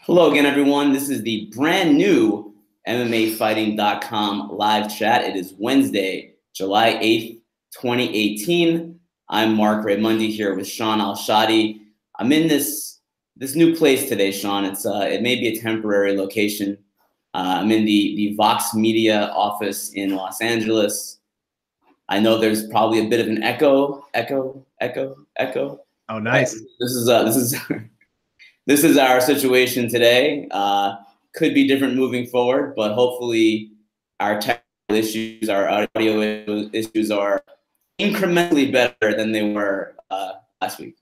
Hello again, everyone. This is the brand new MMAfighting.com live chat. It is Wednesday, July 8th, 2018. I'm Marc Raimondi here with Shaun Al-Shatti. I'm in this new place today, Shaun. It may be a temporary location. I'm in the Vox Media office in Los Angeles. I know there's probably a bit of an echo. Oh, nice. This is our situation today. Could be different moving forward, but hopefully our technical issues, our audio issues are incrementally better than they were last week.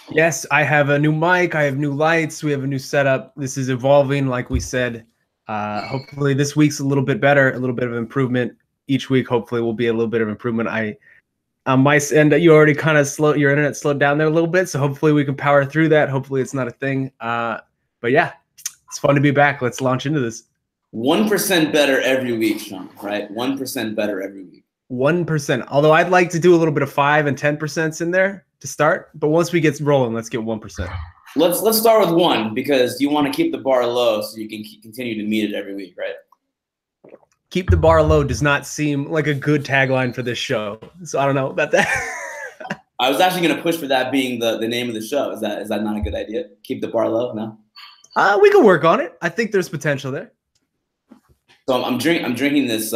Yes, I have a new mic. I have new lights. We have a new setup. This is evolving, like we said. Hopefully this week's a little bit better, a little bit of improvement. Each week, hopefully, will be a little bit of improvement. On my end, you already kind of your internet slowed down there a little bit, so hopefully we can power through that. Hopefully it's not a thing. But yeah, it's fun to be back. Let's launch into this. 1% better every week, Shaun, right? 1% better every week. 1%. Although I'd like to do a little bit of 5 and 10% in there to start. But once we get rolling, let's get 1%. Let's start with 1 because you want to keep the bar low so you can continue to meet it every week, right? Keep the bar low does not seem like a good tagline for this show. So I don't know about that. I was actually going to push for that being the name of the show. Is that not a good idea? Keep the bar low? No? We can work on it. I think there's potential there. So I'm drinking this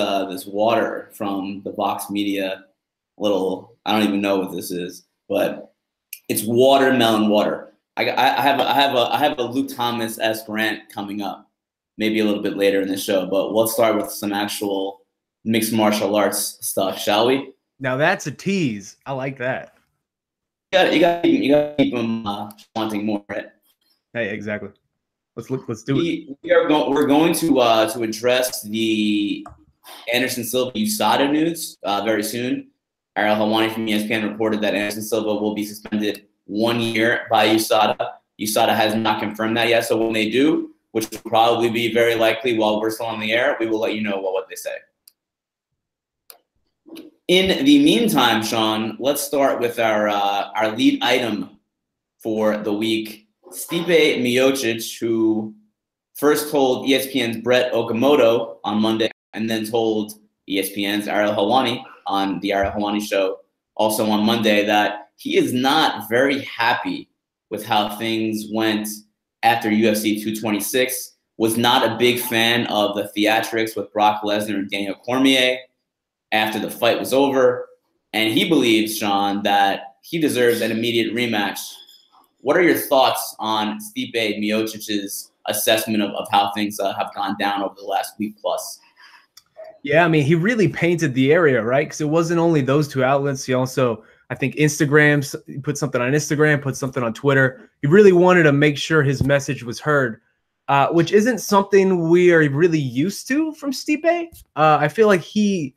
water from the Vox Media little, I don't even know what this is, but it's watermelon water. I have a Luke Thomas-esque rant coming up. Maybe a little bit later in the show, but let's start with some actual mixed martial arts stuff, shall we? Now that's a tease. I like that. You got to keep them wanting more, right? Hey, exactly. Let's do it. We're going to address the Anderson Silva USADA news very soon. Ariel Helwani from ESPN reported that Anderson Silva will be suspended 1 year by USADA. USADA has not confirmed that yet, so when they do, which will probably be very likely while we're still on the air, we will let you know what they say. In the meantime, Shaun, let's start with our lead item for the week. Stipe Miocic, who first told ESPN's Brett Okamoto on Monday and then told ESPN's Ariel Helwani on the Ariel Helwani show also on Monday that he is not very happy with how things went after UFC 226, was not a big fan of the theatrics with Brock Lesnar and Daniel Cormier after the fight was over. And he believes, Shaun, that he deserves an immediate rematch. What are your thoughts on Stipe Miocic's assessment of how things have gone down over the last week plus? Yeah, I mean, he really painted the area, right? Because it wasn't only those two outlets. He also, I think, put something on Instagram, put something on Twitter. He really wanted to make sure his message was heard, which isn't something we are really used to from Stipe. I feel like he,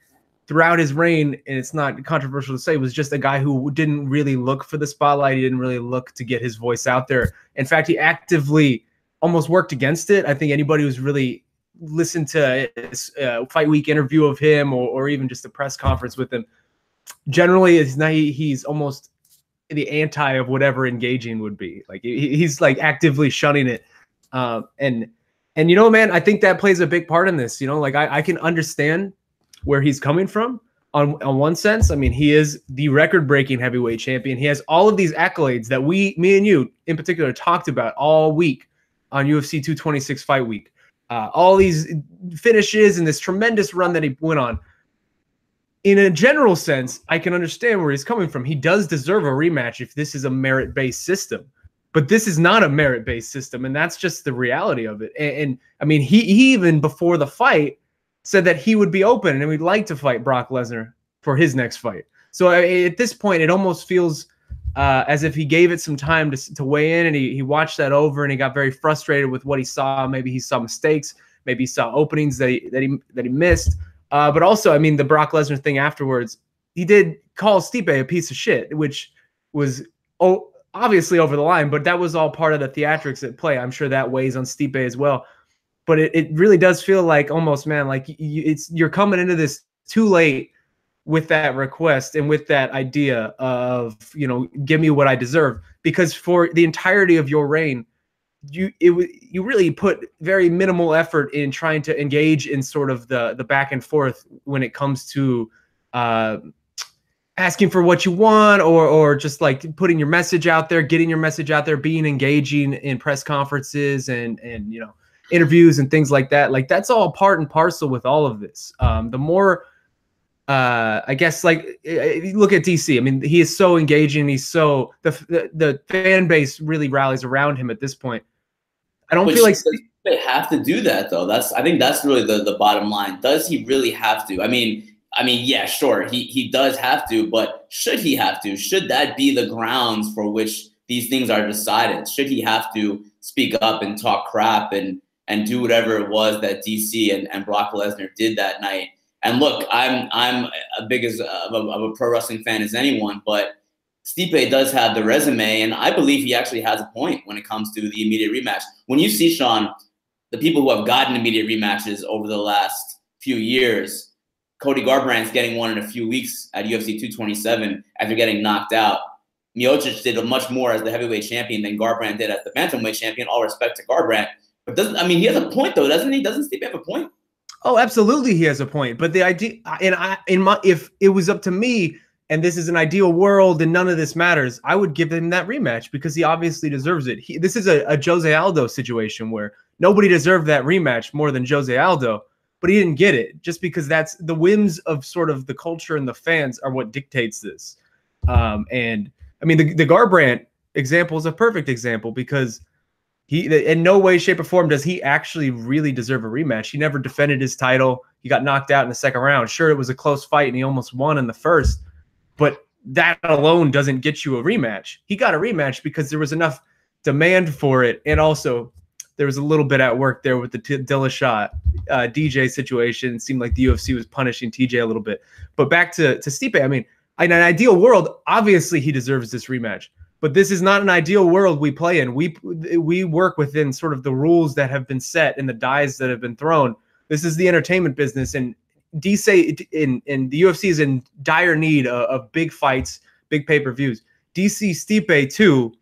throughout his reign, and it's not controversial to say, was just a guy who didn't really look for the spotlight. He didn't really look to get his voice out there. In fact, he actively almost worked against it. I think anybody who's really listened to a Fight Week interview of him or even just a press conference with him, generally he's almost the anti of whatever engaging would be. Like he's like actively shunning it. And you know, man, I think that plays a big part in this. You know, like I can understand where he's coming from on one sense. I mean, he is the record-breaking heavyweight champion. He has all of these accolades that me and you in particular talked about all week on UFC 226 Fight Week. All these finishes and this tremendous run that he went on. In a general sense, I can understand where he's coming from. He does deserve a rematch if this is a merit-based system. But this is not a merit-based system, and that's just the reality of it. And I mean, he even before the fight said that he would be open and he'd like to fight Brock Lesnar for his next fight. So at this point, it almost feels as if he gave it some time to weigh in, and he watched that over and he got very frustrated with what he saw. Maybe he saw mistakes. Maybe he saw openings that he missed. But also, I mean, the Brock Lesnar thing afterwards, he did call Stipe a piece of shit, which was obviously over the line, but that was all part of the theatrics at play. I'm sure that weighs on Stipe as well. But it really does feel like almost, man, like you're coming into this too late with that request and with that idea of, you know, give me what I deserve. Because for the entirety of your reign, you really put very minimal effort in trying to engage in sort of the back and forth when it comes to asking for what you want, or just like putting your message out there, getting your message out there, being engaging in press conferences and you know, interviews and things like that. Like, that's all part and parcel with all of this. The more I guess, like, you look at DC. I mean, he is so engaging. He's so the fan base really rallies around him at this point. I don't feel like they have to do that though. I think that's really the bottom line. Does he really have to? I mean, yeah, sure, he does have to, but should he have to? Should that be the grounds for which these things are decided? Should he have to speak up and talk crap and do whatever it was that DC and Brock Lesnar did that night? And look, I'm as big of a pro wrestling fan as anyone, but Stipe does have the resume, and I believe he actually has a point when it comes to the immediate rematch. When you see, Shaun, the people who have gotten immediate rematches over the last few years, Cody Garbrandt's getting one in a few weeks at UFC 227 after getting knocked out. Miocic did much more as the heavyweight champion than Garbrandt did as the bantamweight champion. All respect to Garbrandt, but he has a point though, doesn't he? Doesn't Stipe have a point? Oh, absolutely, he has a point. But the idea, if it was up to me, and this is an ideal world, and none of this matters, I would give him that rematch because he obviously deserves it. This is a Jose Aldo situation where nobody deserved that rematch more than Jose Aldo, but he didn't get it just because that's the whims of sort of the culture and the fans are what dictates this. And I mean, the Garbrandt example is a perfect example because he, in no way, shape, or form does he actually really deserve a rematch. He never defended his title. He got knocked out in the second round. Sure, it was a close fight and he almost won in the first, but that alone doesn't get you a rematch. He got a rematch because there was enough demand for it, and also there was a little bit at work there with the Dillashaw DJ situation. It seemed like the UFC was punishing TJ a little bit. But back to Stipe, I mean, in an ideal world, obviously he deserves this rematch. But this is not an ideal world we play in. We work within sort of the rules that have been set and the dies that have been thrown. This is the entertainment business, and DC in the UFC is in dire need of big fights, big pay-per-views. DC Stipe 2,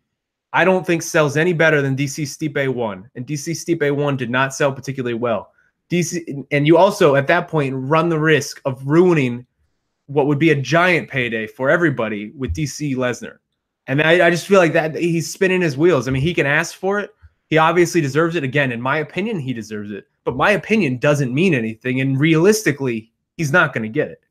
I don't think sells any better than DC Stipe 1, and DC Stipe 1 did not sell particularly well. DC, and you also at that point run the risk of ruining what would be a giant payday for everybody with DC Lesnar. And I just feel like that he's spinning his wheels. I mean, he can ask for it. He obviously deserves it. Again, in my opinion, he deserves it. But my opinion doesn't mean anything. And realistically, he's not going to get it.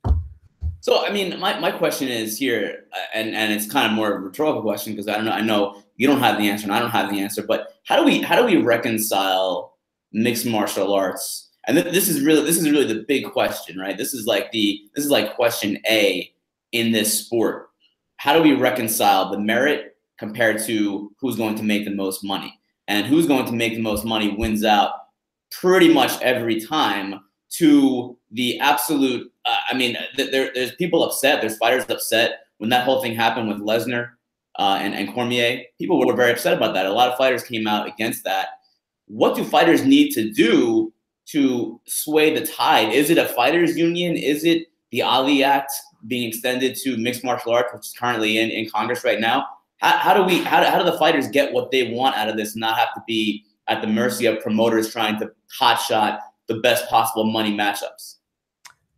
So, I mean, my question is here, and it's kind of more of a rhetorical question because I don't know. I know you don't have the answer and I don't have the answer. But how do we reconcile mixed martial arts? And this is really the big question, right? This is like question A in this sport. How do we reconcile the merit compared to who's going to make the most money? And who's going to make the most money wins out pretty much every time, to the absolute, I mean, there's people upset. There's fighters upset. When that whole thing happened with Lesnar and Cormier, people were very upset about that. A lot of fighters came out against that. What do fighters need to do to sway the tide? Is it a fighters union? Is it the Ali Act being extended to mixed martial arts, which is currently in Congress right now? How do the fighters get what they want out of this and not have to be at the mercy of promoters trying to hotshot the best possible money matchups?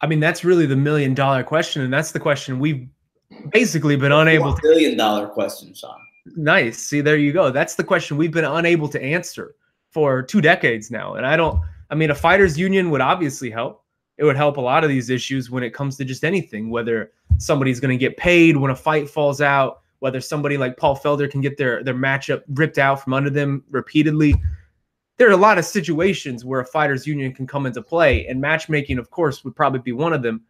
I mean, that's really the $1 million question, and that's the question we've basically been unable to. $1 billion question, Shaun. Nice. See, there you go. That's the question we've been unable to answer for 2 decades now. And I mean, a fighters union would obviously help. It would help a lot of these issues when it comes to just anything, whether somebody's going to get paid when a fight falls out, whether somebody like Paul Felder can get their matchup ripped out from under them repeatedly. There are a lot of situations where a fighters union can come into play, and matchmaking, of course, would probably be one of them.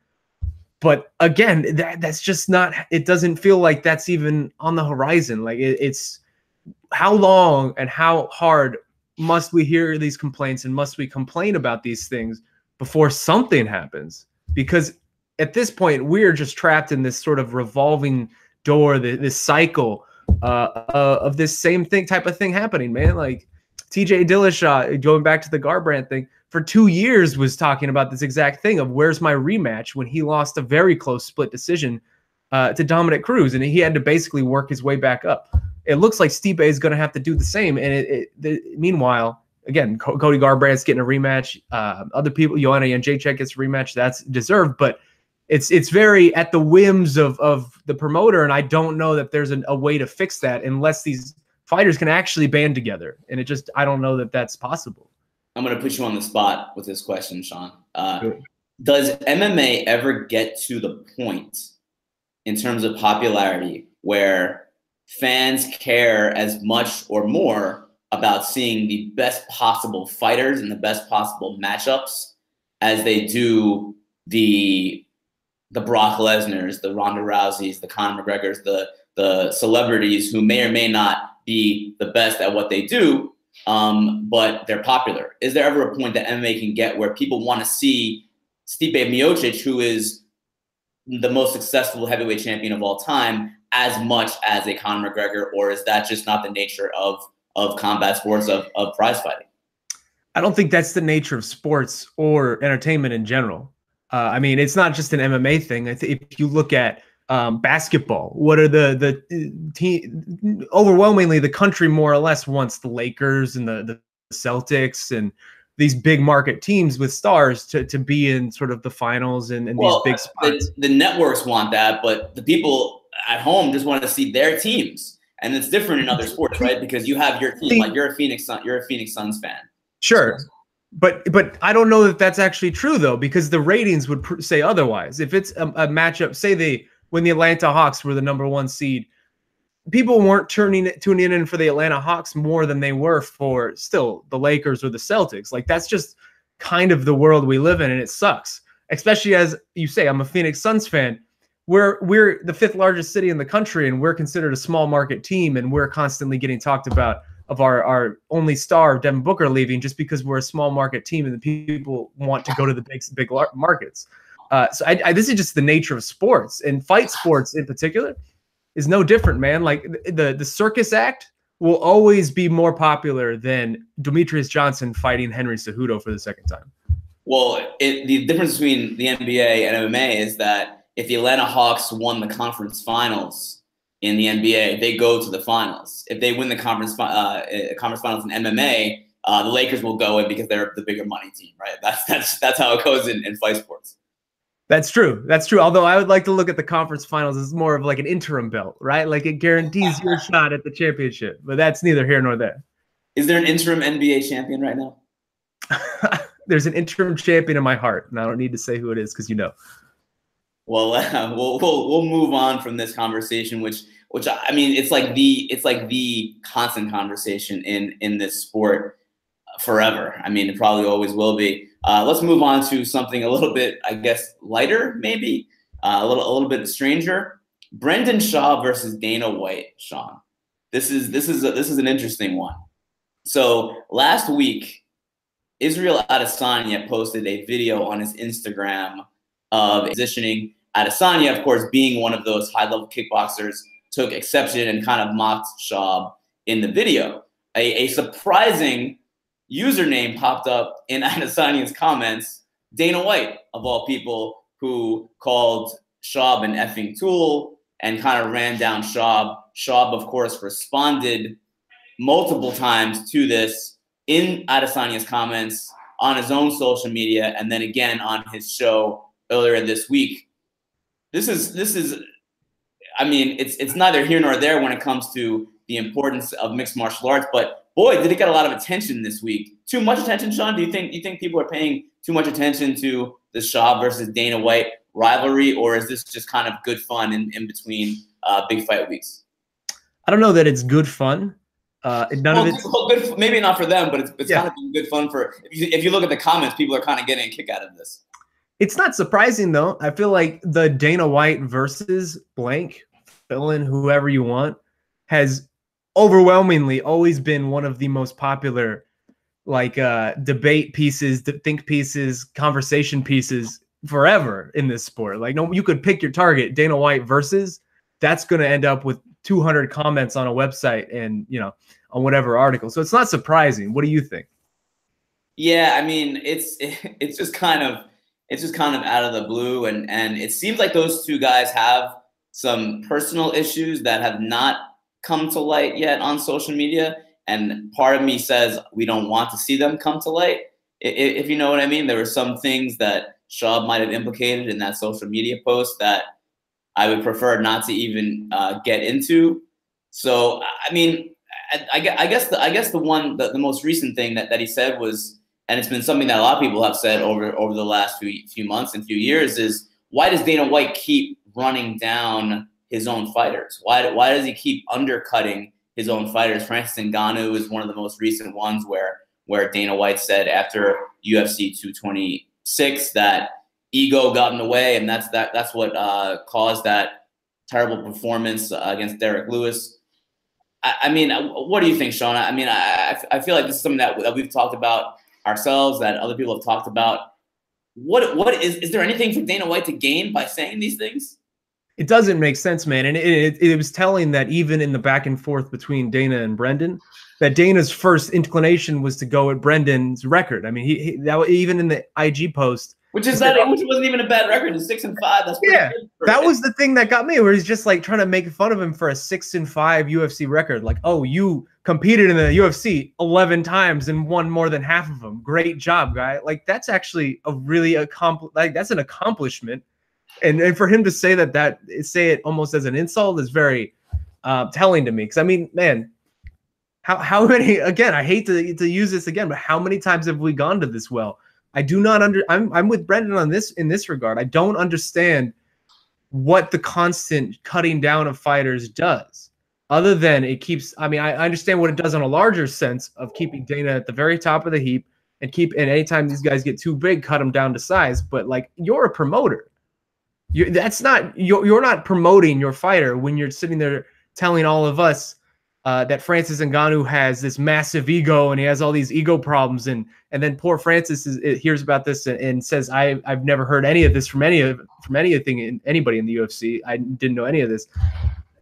But again, that's just not, it doesn't feel like that's even on the horizon. Like it's how long and how hard must we hear these complaints, and must we complain about these things before something happens? Because at this point, we're just trapped in this sort of revolving door, this cycle of this same type of thing happening, man. Like TJ Dillashaw, going back to the Garbrandt thing, for 2 years was talking about this exact thing of where's my rematch, when he lost a very close split decision to Dominic Cruz, and he had to basically work his way back up. it looks like Stipe is going to have to do the same. And meanwhile, again, Cody Garbrandt's getting a rematch. Other people, Joanna Jędrzejczyk gets a rematch. That's deserved, but it's very at the whims of the promoter. And I don't know that there's a way to fix that unless these fighters can actually band together. And I don't know that that's possible. I'm going to put you on the spot with this question, Shaun. Does MMA ever get to the point in terms of popularity where fans care as much or more about seeing the best possible fighters and the best possible matchups as they do the Brock Lesnar's, the Ronda Rousey's, the Conor McGregor's, the celebrities who may or may not be the best at what they do, but they're popular? Is there ever a point that MMA can get where people want to see Stipe Miocic, who is the most successful heavyweight champion of all time, as much as a Conor McGregor, or is that just not the nature of combat sports, of prize fighting? I don't think that's the nature of sports or entertainment in general. I mean, it's not just an MMA thing. If you look at basketball, what are the team? Overwhelmingly, the country more or less wants the Lakers and the Celtics and these big market teams with stars to be in sort of the finals and these big spots. The networks want that, but the people at home just want to see their teams. And it's different in other sports, right? Because you have your team, like you're a Phoenix Suns fan. Sure. But I don't know that that's actually true, though, because the ratings would say otherwise. If it's a matchup, say when the Atlanta Hawks were the #1 seed, people weren't tuning in for the Atlanta Hawks more than they were for still the Lakers or the Celtics. Like, that's just kind of the world we live in, and it sucks. Especially as you say, I'm a Phoenix Suns fan. We're the 5th largest city in the country, and we're considered a small market team, and we're constantly getting talked about of our only star, Devin Booker, leaving just because we're a small market team and the people want to go to the big markets. So this is just the nature of sports, and fight sports in particular is no different, man. Like the circus act will always be more popular than Demetrius Johnson fighting Henry Cejudo for the 2nd time. Well, the difference between the NBA and MMA is that if the Atlanta Hawks won the conference finals in the NBA, they go to the finals. If they win the conference finals in MMA, the Lakers will go in because they're the bigger money team, right? That's how it goes in fight sports. That's true. That's true. Although I would like to look at the conference finals as more of like an interim belt, right? Like it guarantees your shot at the championship, but that's neither here nor there. Is there an interim NBA champion right now? There's an interim champion in my heart, and I don't need to say who it is because you know. Well, we'll move on from this conversation, which I mean, it's like the constant conversation in this sport forever. I mean, it probably always will be. Let's move on to something a little bit, I guess, lighter, maybe a little bit stranger. Brendan Schaub versus Dana White, Shaun. This is an interesting one. So last week, Israel Adesanya posted a video on his Instagram of positioning. Adesanya, of course, being one of those high-level kickboxers, took exception and kind of mocked Schaub in the video. A surprising username popped up in Adesanya's comments, Dana White, of all people, who called Schaub an effing tool and kind of ran down Schaub. Schaub, of course, responded multiple times to this in Adesanya's comments on his own social media and then again on his show earlier this week. This is I mean, it's neither here nor there when it comes to the importance of mixed martial arts, but boy, did it get a lot of attention this week. Too much attention, Shaun? Do you think people are paying too much attention to the Schaub versus Dana White rivalry, or is this just kind of good fun in between big fight weeks? I don't know that it's good fun. Good, maybe not for them, but it's kind of been good fun for. If you look at the comments, people are kind of getting a kick out of this. It's not surprising though. I feel like the Dana White versus blank, fill in whoever you want, has overwhelmingly always been one of the most popular debate pieces, think pieces, conversation pieces forever in this sport. Like, no, you could pick your target, Dana White versus, that's going to end up with 200 comments on a website and, you know, on whatever article. So it's not surprising. What do you think? Yeah, I mean, it's just kind of out of the blue, and it seems like those two guys have some personal issues that have not come to light yet on social media. And part of me says we don't want to see them come to light, if you know what I mean. There were some things that Schaub might have implicated in that social media post that I would prefer not to even get into. So, I mean, I guess the most recent thing that he said was, and it's been something that a lot of people have said over the last few months and few years, is why does Dana White keep running down his own fighters? Why does he keep undercutting his own fighters? Francis Ngannou is one of the most recent ones where Dana White said after UFC 226 that ego got in the way, and that's what caused that terrible performance against Derek Lewis. I mean, what do you think, Shaun? I mean, I feel like this is something that we've talked about ourselves, that other people have talked about. What is there anything for Dana White to gain by saying these things? It doesn't make sense, man. And it was telling that even in the back and forth between Dana and Brendan, that Dana's first inclination was to go at Brendan's record. I mean, that even in the IG post, which wasn't even a bad record. It's 6-5. That's pretty good. That was the thing that got me, where he's just like trying to make fun of him for a 6-5 UFC record. Like, oh, you competed in the UFC 11 times and won more than half of them. Great job, guy. Like, that's actually a really that's an accomplishment. And for him to say say it almost as an insult is very telling to me. Because I mean, man, how many? Again, I hate to use this again, but how many times have we gone to this well? I do not I'm with Brendan on this in this regard. I don't understand what the constant cutting down of fighters does, other than it keeps. I mean, I understand what it does on a larger sense of keeping Dana at the very top of the heap and anytime these guys get too big, cut them down to size. But like, you're a promoter. You're not promoting your fighter when you're sitting there telling all of us that Francis Ngannou has this massive ego and he has all these ego problems, and then poor Francis hears about this and says, I've never heard any of this from anybody in the UFC. I didn't know any of this.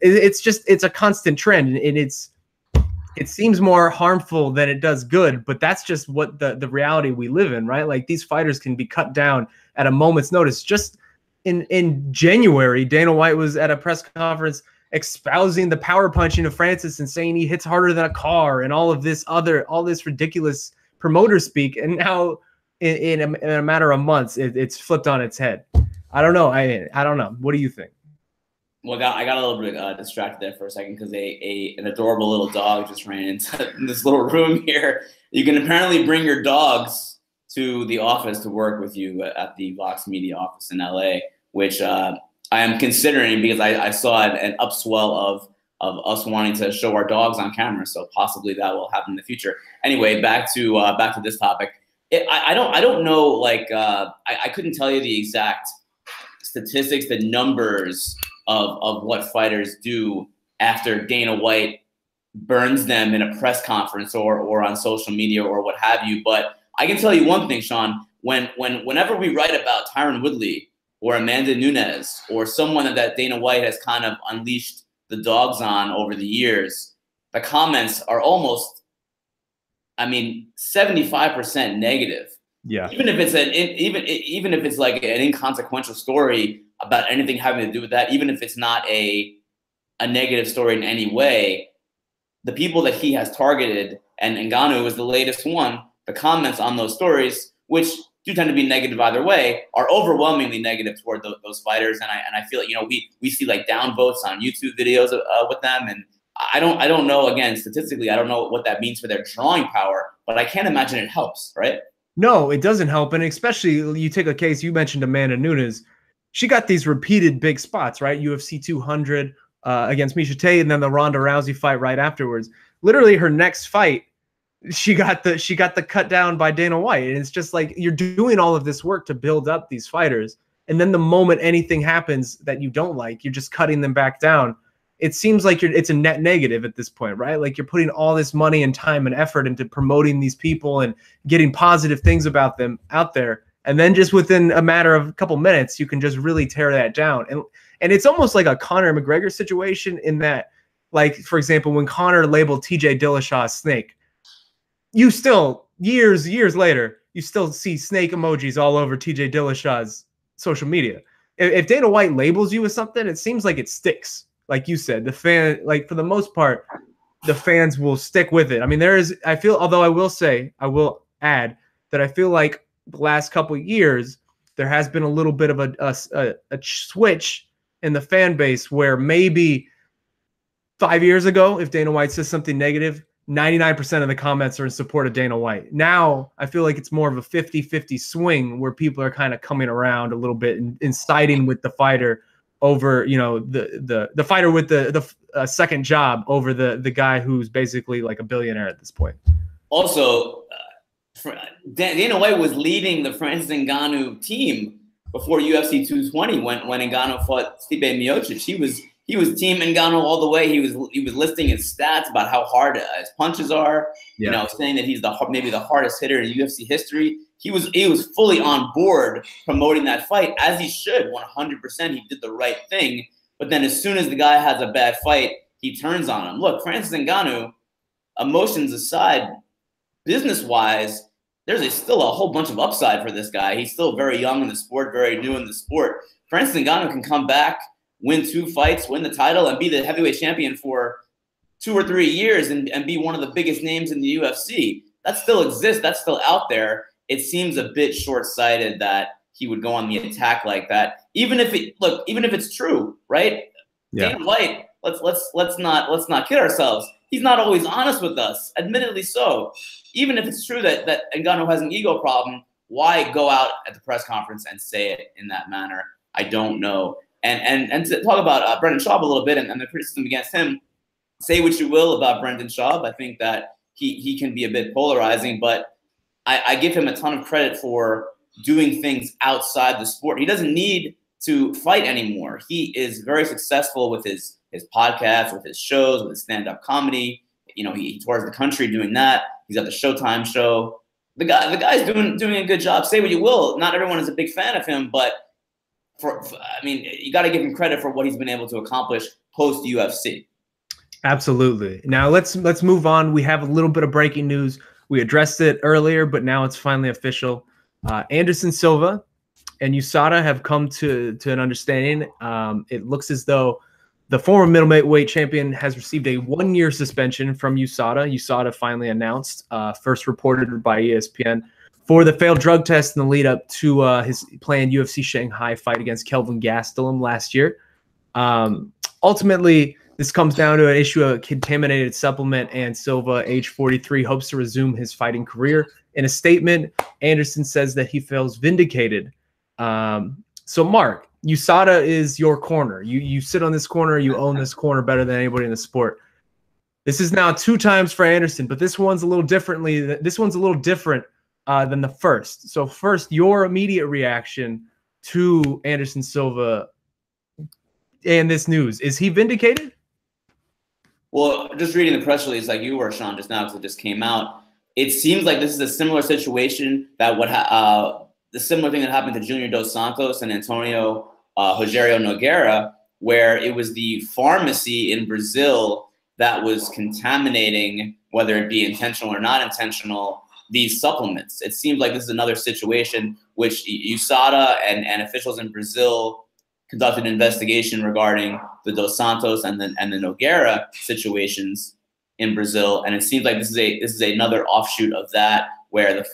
It's a constant trend, and it seems more harmful than it does good, but that's just what the reality we live in, right? Like, these fighters can be cut down at a moment's notice. Just in January, Dana White was at a press conference espousing the power punching of Francis and saying he hits harder than a car and all this ridiculous promoter speak. And now in a matter of months, it's flipped on its head. I don't know. I don't know. What do you think? Well, I got a little bit distracted there for a second because an adorable little dog just ran into this little room here. You can apparently bring your dogs to the office to work with you at the Vox Media office in LA, which I am considering because I saw an upswell of us wanting to show our dogs on camera. So possibly that will happen in the future. Anyway, back to this topic. I don't know. Like, I couldn't tell you the exact statistics, the numbers of what fighters do after Dana White burns them in a press conference or on social media or what have you. But I can tell you one thing, Shaun. Whenever we write about Tyron Woodley or Amanda Nunes or someone that Dana White has kind of unleashed the dogs on over the years, the comments are almost, 75% negative. Yeah. Even if it's like an inconsequential story about anything having to do with that, even if it's not a negative story in any way, the people that he has targeted, and Ngannou is the latest one, the comments on those stories, which do tend to be negative either way, are overwhelmingly negative toward those fighters. And I feel like, we see like downvotes on YouTube videos with them. And I don't know, again, statistically, I don't know what that means for their drawing power, but I can't imagine it helps, right? No, it doesn't help. And especially you take a case, you mentioned Amanda Nunes. She got these repeated big spots, right? UFC 200 against Miocic Tate, and then the Ronda Rousey fight right afterwards. Literally her next fight, she got the cut down by Dana White. And it's just like, you're doing all of this work to build up these fighters, and then the moment anything happens that you don't like, you're just cutting them back down. It seems like it's a net negative at this point, right? Like, you're putting all this money and time and effort into promoting these people and getting positive things about them out there, and then just within a matter of a couple minutes, you can just really tear that down. And it's almost like a Conor McGregor situation in that, like, for example, when Conor labeled TJ Dillashaw a snake, you still, years later, you still see snake emojis all over TJ Dillashaw's social media. If Dana White labels you as something, it seems like it sticks. like you said, like for the most part, the fans will stick with it. I mean, I feel, although I will add that I feel like the last couple of years, there has been a little bit of a switch in the fan base where maybe 5 years ago, if Dana White says something negative, 99% of the comments are in support of Dana White. Now, I feel like it's more of a 50-50 swing where people are kind of coming around a little bit and siding with the fighter over, the fighter with the second job over the guy who's basically like a billionaire at this point. Also, Dana White was leading the Francis Ngannou team before UFC 220 when Ngannou fought Stipe Miocic. He was team Ngannou all the way. He was listing his stats about how hard his punches are. Yeah. Saying that he's maybe the hardest hitter in UFC history. He was fully on board promoting that fight, as he should. 100%. He did the right thing. But then as soon as the guy has a bad fight, he turns on him. Look, Francis Ngannou, emotions aside, business-wise, there's still a whole bunch of upside for this guy. He's still very young in the sport, very new in the sport. Francis Ngannou can come back, win 2 fights, win the title, and be the heavyweight champion for 2 or 3 years and be one of the biggest names in the UFC. That still exists. That's still out there. It seems a bit short-sighted that he would go on the attack like that. Even if it's true, right? Yeah. Dana White, let's not kid ourselves. He's not always honest with us, admittedly so. Even if it's true that Ngannou has an ego problem, why go out at the press conference and say it in that manner? I don't know. And to talk about Brendan Schaub a little bit and the criticism against him, say what you will about Brendan Schaub. I think that he can be a bit polarizing, but I give him a ton of credit for doing things outside the sport. He doesn't need to fight anymore. He is very successful with his podcast, with his shows, with his stand-up comedy. He tours the country doing that. He's at the Showtime show. The guy's doing a good job. Say what you will. Not everyone is a big fan of him, but you got to give him credit for what he's been able to accomplish post UFC. Absolutely. Now let's move on. We have a little bit of breaking news. We addressed it earlier, but now it's finally official. Anderson Silva and USADA have come to an understanding. It looks as though the former middleweight champion has received a 1-year suspension from USADA. USADA finally announced, first reported by ESPN, for the failed drug test in the lead up to his planned UFC Shanghai fight against Kelvin Gastelum last year. Ultimately, this comes down to an issue of a contaminated supplement, and Silva, age 43, hopes to resume his fighting career. In a statement, Anderson says that he feels vindicated. So, Marc, USADA is your corner. You sit on this corner. You own this corner better than anybody in the sport. This is now 2 times for Anderson, but this one's a little different than the first. So first, your immediate reaction to Anderson Silva and this news. Is he vindicated? Well, just reading the press release like you were, Shaun, just now because it just came out, it seems like this is a similar situation that the similar thing that happened to Junior Dos Santos and Antonio Rogério Nogueira, where it was the pharmacy in Brazil that was contaminating, whether it be intentional or not intentional, these supplements. It seems like this is another situation which USADA and officials in Brazil conducted an investigation regarding the Dos Santos and the Nogueira situations in Brazil, and it seems like this is another offshoot of that, where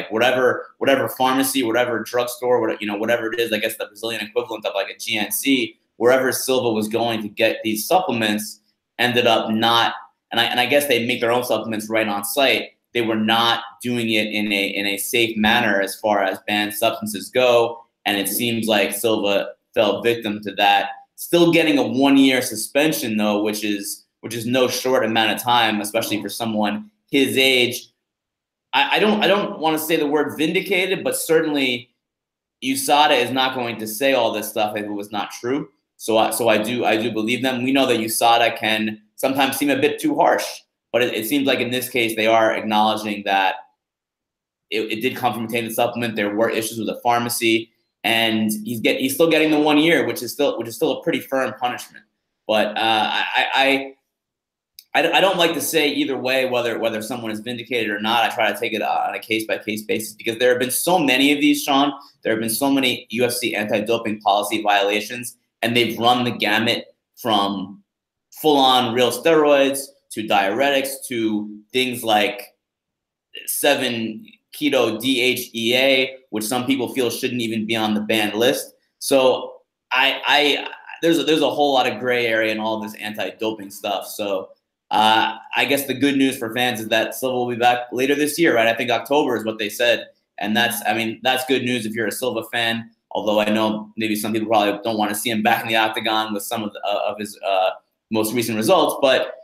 whatever pharmacy, whatever drugstore, whatever it is, I guess the Brazilian equivalent of like a GNC, wherever Silva was going to get these supplements, ended up not, and I guess they make their own supplements right on site. They were not doing it in a safe manner as far as banned substances go, and it seems like Silva fell victim to that. Still getting a 1-year suspension though, which is no short amount of time, especially for someone his age. I don't want to say the word vindicated, but certainly USADA is not going to say all this stuff if it was not true. So I do believe them. We know that USADA can sometimes seem a bit too harsh, but it seems like in this case they are acknowledging that it did come from a tainted supplement. There were issues with the pharmacy, and he's still getting the 1 year, which is still a pretty firm punishment. But I don't like to say either way whether someone is vindicated or not. I try to take it on a case-by-case basis because there have been so many of these, Shaun. There have been so many UFC anti-doping policy violations, and they've run the gamut from full-on real steroids to diuretics to things like 7-keto DHEA, which some people feel shouldn't even be on the banned list. So there's a whole lot of gray area in all this anti-doping stuff. So I guess the good news for fans is that Silva will be back later this year, right? I think October is what they said. And that's good news if you're a Silva fan, although I know maybe some people probably don't want to see him back in the octagon with some of his most recent results. But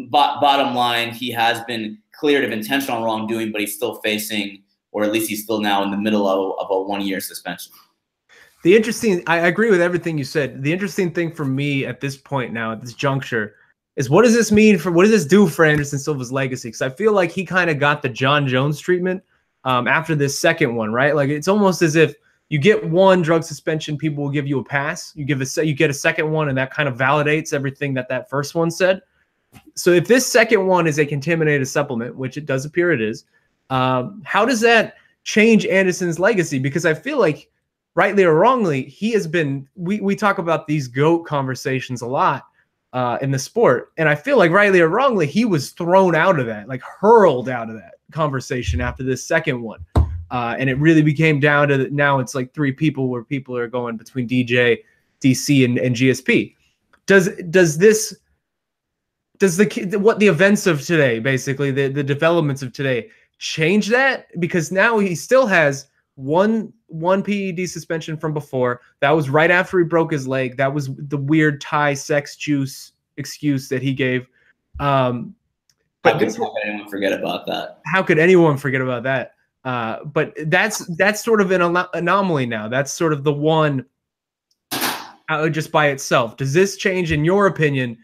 bottom line, he has been cleared of intentional wrongdoing, but he's still facing, or at least he's still now in the middle of a 1-year suspension. I agree with everything you said. The interesting thing for me at this point now, at this juncture, is what does this do for Anderson Silva's legacy? Because I feel like he kind of got the John Jones treatment after this second one, right? Like it's almost as if you get one drug suspension, people will give you a pass. You get a second one, and that kind of validates everything that first one said. So if this second one is a contaminated supplement, which it does appear it is, how does that change Anderson's legacy? Because I feel like, rightly or wrongly, he has been, we talk about these GOAT conversations a lot in the sport. And I feel like, rightly or wrongly, he was thrown out of that, like hurled out of that conversation after this second one. And it really became down to now it's like 3 people where people are going between DJ, DC, and GSP. Does the events of today, basically the developments of today, change that? Because now he still has one PED suspension from before. That was right after he broke his leg. That was the weird Thai sex juice excuse that he gave. But how could anyone forget about that? How could anyone forget about that? But that's sort of an anomaly now. That's sort of the one just by itself. Does this change, in your opinion,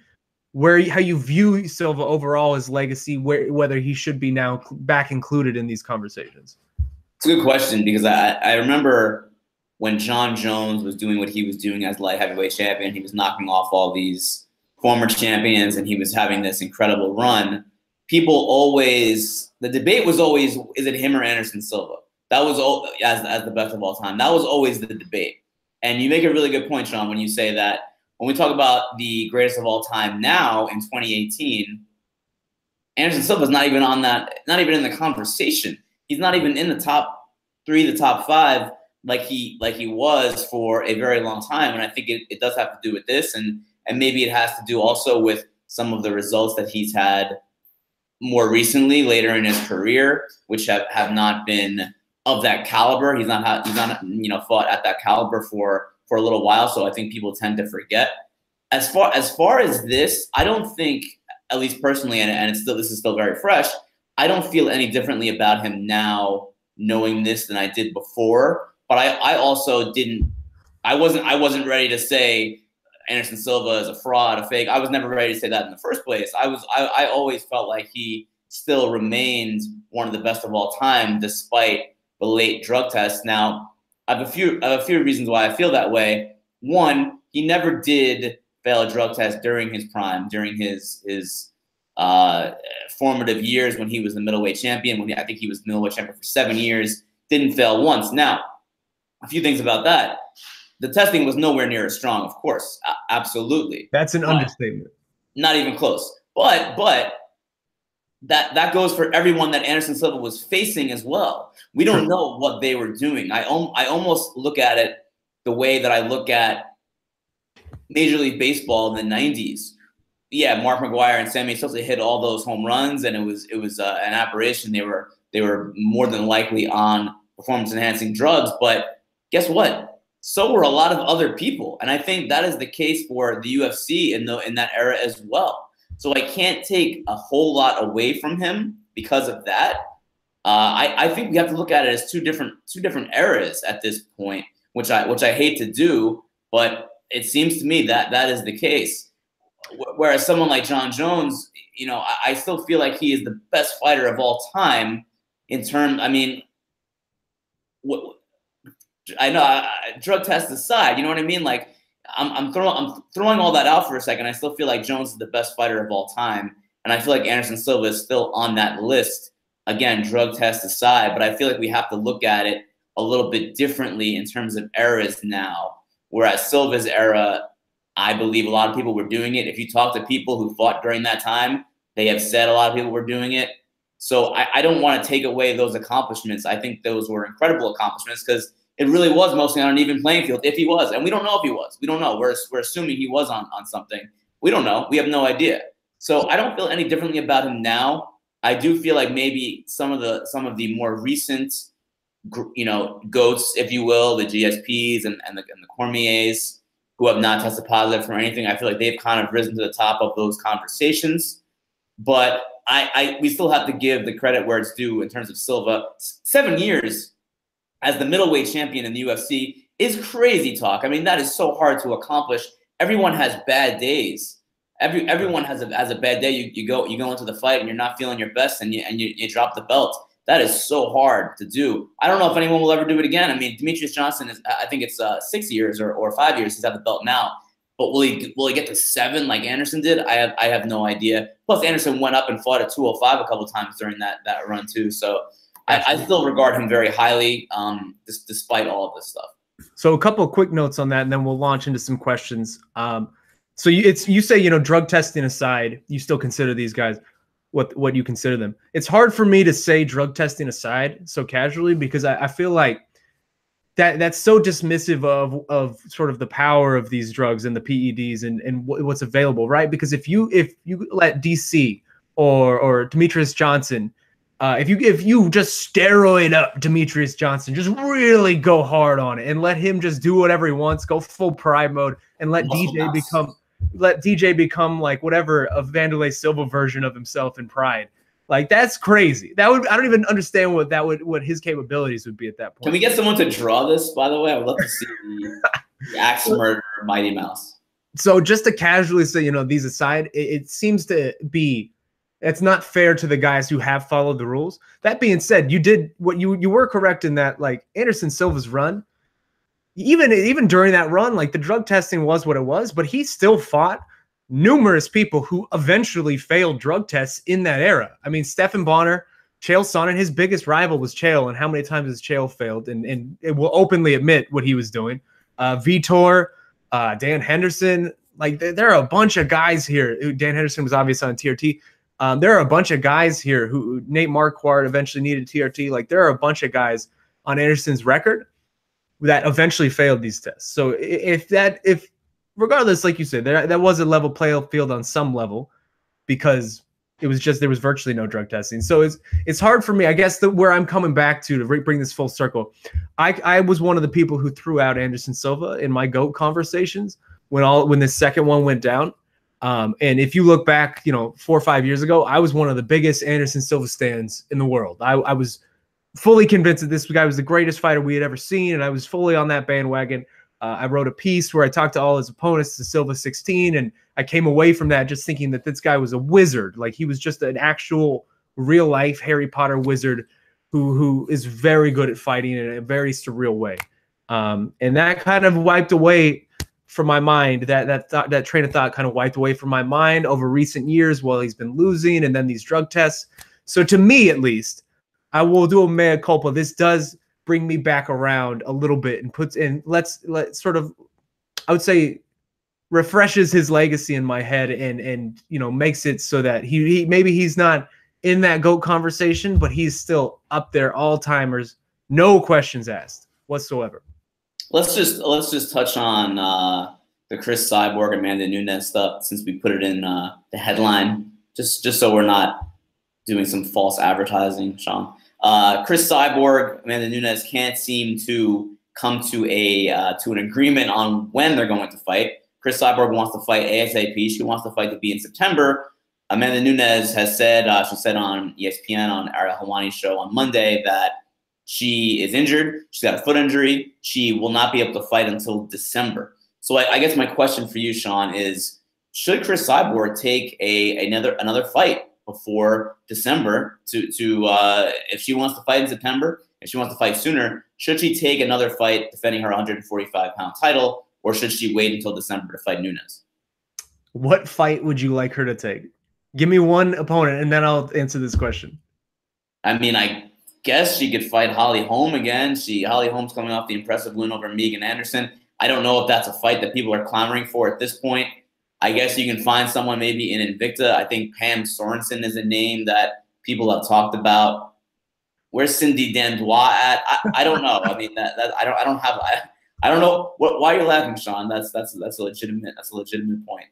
how you view Silva overall, his legacy, whether he should be now back included in these conversations? It's a good question, because I remember when John Jones was doing what he was doing as light heavyweight champion, he was knocking off all these former champions and he was having this incredible run. The debate was always, is it him or Anderson Silva? That was as the best of all time. That was always the debate. And you make a really good point, Shaun, when you say that when we talk about the greatest of all time now in 2018, Anderson Silva's not even in the conversation. He's not even in the top 3, the top 5, like he was for a very long time. And I think it does have to do with this, and maybe it has to do also with some of the results that he's had more recently, later in his career, which have not been of that caliber. He's not fought at that caliber for a little while, so I think people tend to forget. As far as this, I don't think, at least personally, and this is still very fresh, I don't feel any differently about him now, knowing this, than I did before. But I also I wasn't ready to say Anderson Silva is a fraud, a fake. I was never ready to say that in the first place. I always felt like he still remained one of the best of all time, despite the late drug test. Now, I have a few reasons why I feel that way. One, he never did fail a drug test during his prime, during his formative years when he was the middleweight champion. I think he was the middleweight champion for 7 years, didn't fail once. Now, a few things about that. The testing was nowhere near as strong, of course, absolutely. That's an understatement. Not even close. But that goes for everyone that Anderson Silva was facing as well. We don't know what they were doing. I almost look at it the way that I look at Major League Baseball in the 90s. Yeah, Mark McGwire and Sammy Sosa hit all those home runs, and it was an aberration. They were more than likely on performance-enhancing drugs, but guess what? So were a lot of other people, and I think that is the case for the UFC in that era as well. So I can't take a whole lot away from him because of that. I think we have to look at it as two different eras at this point, which I hate to do, but it seems to me that is the case. Whereas someone like John Jones, I still feel like he is the best fighter of all time in terms. I mean, I know drug tests aside, you know what I mean? Like I'm throwing all that out for a second. I still feel like Jones is the best fighter of all time, and I feel like Anderson Silva is still on that list. Again, drug tests aside, but I feel like we have to look at it a little bit differently in terms of eras now. Whereas Silva's era, I believe a lot of people were doing it. If you talk to people who fought during that time, they have said a lot of people were doing it. So I don't want to take away those accomplishments. I think those were incredible accomplishments because it really was mostly on an even playing field, if he was. And we don't know if he was. We don't know. We're assuming he was on something. We don't know. We have no idea. So I don't feel any differently about him now. I do feel like maybe some of the more recent, goats, if you will, the GSPs and the Cormiers, who have not tested positive for anything, I feel like they've kind of risen to the top of those conversations. But we still have to give the credit where it's due in terms of Silva. 7 years as the middleweight champion in the UFC is crazy talk. I mean, that is so hard to accomplish. Everyone has bad days. Everyone has a bad day. You go into the fight and you're not feeling your best and you drop the belt. That is so hard to do. I don't know if anyone will ever do it again. I mean, Demetrius Johnson I think it's 6 years or 5 years he's had the belt now. But will he get to 7 like Anderson did? I have no idea. Plus, Anderson went up and fought at 205 a couple times during that run too. So I still regard him very highly, despite all of this stuff. So a couple of quick notes on that, and then we'll launch into some questions. So you say, drug testing aside, you still consider these guys what you consider them. It's hard for me to say drug testing aside so casually because I feel like that's so dismissive of sort of the power of these drugs and the PEDs and what's available, right? Because if you let DC or Demetrius Johnson, if you just steroid up Demetrius Johnson, just really go hard on it and let him just do whatever he wants, go full pride mode, and let DJ become like whatever a Vanderlei Silva version of himself in Pride. Like, that's crazy. I don't even understand what his capabilities would be at that point. Can we get someone to draw this, by the way? I would love to see the Axe Murderer Mighty Mouse. So just to casually say, these aside, it seems to be it's not fair to the guys who have followed the rules. That being said, you did what you were correct in that, like, Anderson Silva's run, even during that run, like, the drug testing was what it was, but he still fought numerous people who eventually failed drug tests in that era. I mean, Stephan Bonner, Chael Sonnen, his biggest rival was Chael, and how many times has Chael failed? And it will openly admit what he was doing. Vitor, Dan Henderson, like, there are a bunch of guys here. Dan Henderson was obviously on TRT. There are a bunch of guys here who Nate Marquardt eventually needed TRT. Like, there are a bunch of guys on Anderson's record that eventually failed these tests. So if regardless, like you said, that was a level playing field on some level because it was just, there was virtually no drug testing. So it's hard for me, I guess, where I'm coming back to bring this full circle. I was one of the people who threw out Anderson Silva in my GOAT conversations when the second one went down. And if you look back, 4 or 5 years ago, I was one of the biggest Anderson Silva stands in the world. I was fully convinced that this guy was the greatest fighter we had ever seen, and I was fully on that bandwagon. I wrote a piece where I talked to all his opponents, to Silva 16, and I came away from that just thinking that this guy was a wizard. Like, he was just an actual real-life Harry Potter wizard who is very good at fighting in a very surreal way. And that kind of wiped away from my mind. That train of thought kind of wiped away from my mind over recent years while he's been losing, and then these drug tests. So to me, at least, I will do a mea culpa. This does bring me back around a little bit and puts in, let's sort of, I would say, refreshes his legacy in my head and makes it so that he maybe he's not in that GOAT conversation, but he's still up there, all timers, no questions asked whatsoever. Let's just touch on the Cris Cyborg Amanda Nunes stuff, since we put it in the headline, just so we're not doing some false advertising, Shaun. Cris Cyborg, Amanda Nunes can't seem to come to an agreement on when they're going to fight. Cris Cyborg wants to fight ASAP. She wants the fight to be in September. Amanda Nunes has said, she said on ESPN on Ariel Helwani's show on Monday that she is injured. She's got a foot injury. She will not be able to fight until December. So I guess my question for you, Shaun, is should Cris Cyborg take another fight before December to if she wants to fight in September, if she wants to fight sooner, should she take another fight defending her 145-pound title, or should she wait until December to fight Nunes? What fight would you like her to take? Give me one opponent, and then I'll answer this question. I mean, I guess she could fight Holly Holm again. Holly Holm's coming off the impressive win over Megan Anderson. I don't know if that's a fight that people are clamoring for at this point. I guess you can find someone maybe in Invicta. I think Pam Sorensen is a name that people have talked about. Where's Cindy Dandois at? I don't know. I mean, I don't know why you're laughing, Shaun. That's a legitimate point.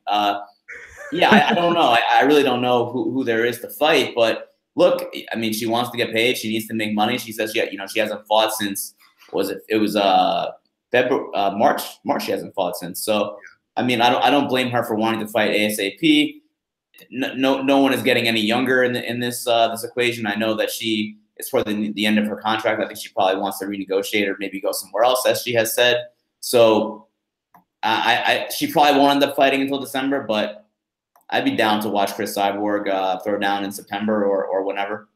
Yeah, I don't know. I really don't know who there is to fight. But look, I mean, she wants to get paid. She needs to make money. She says, yeah, she hasn't fought since February, March. She hasn't fought since. So, I mean, I don't blame her for wanting to fight ASAP. No one is getting any younger in this equation. I know that it's for the end of her contract. I think she probably wants to renegotiate or maybe go somewhere else, as she has said. So, she probably won't end up fighting until December, but I'd be down to watch Cris Cyborg throw down in September or whenever.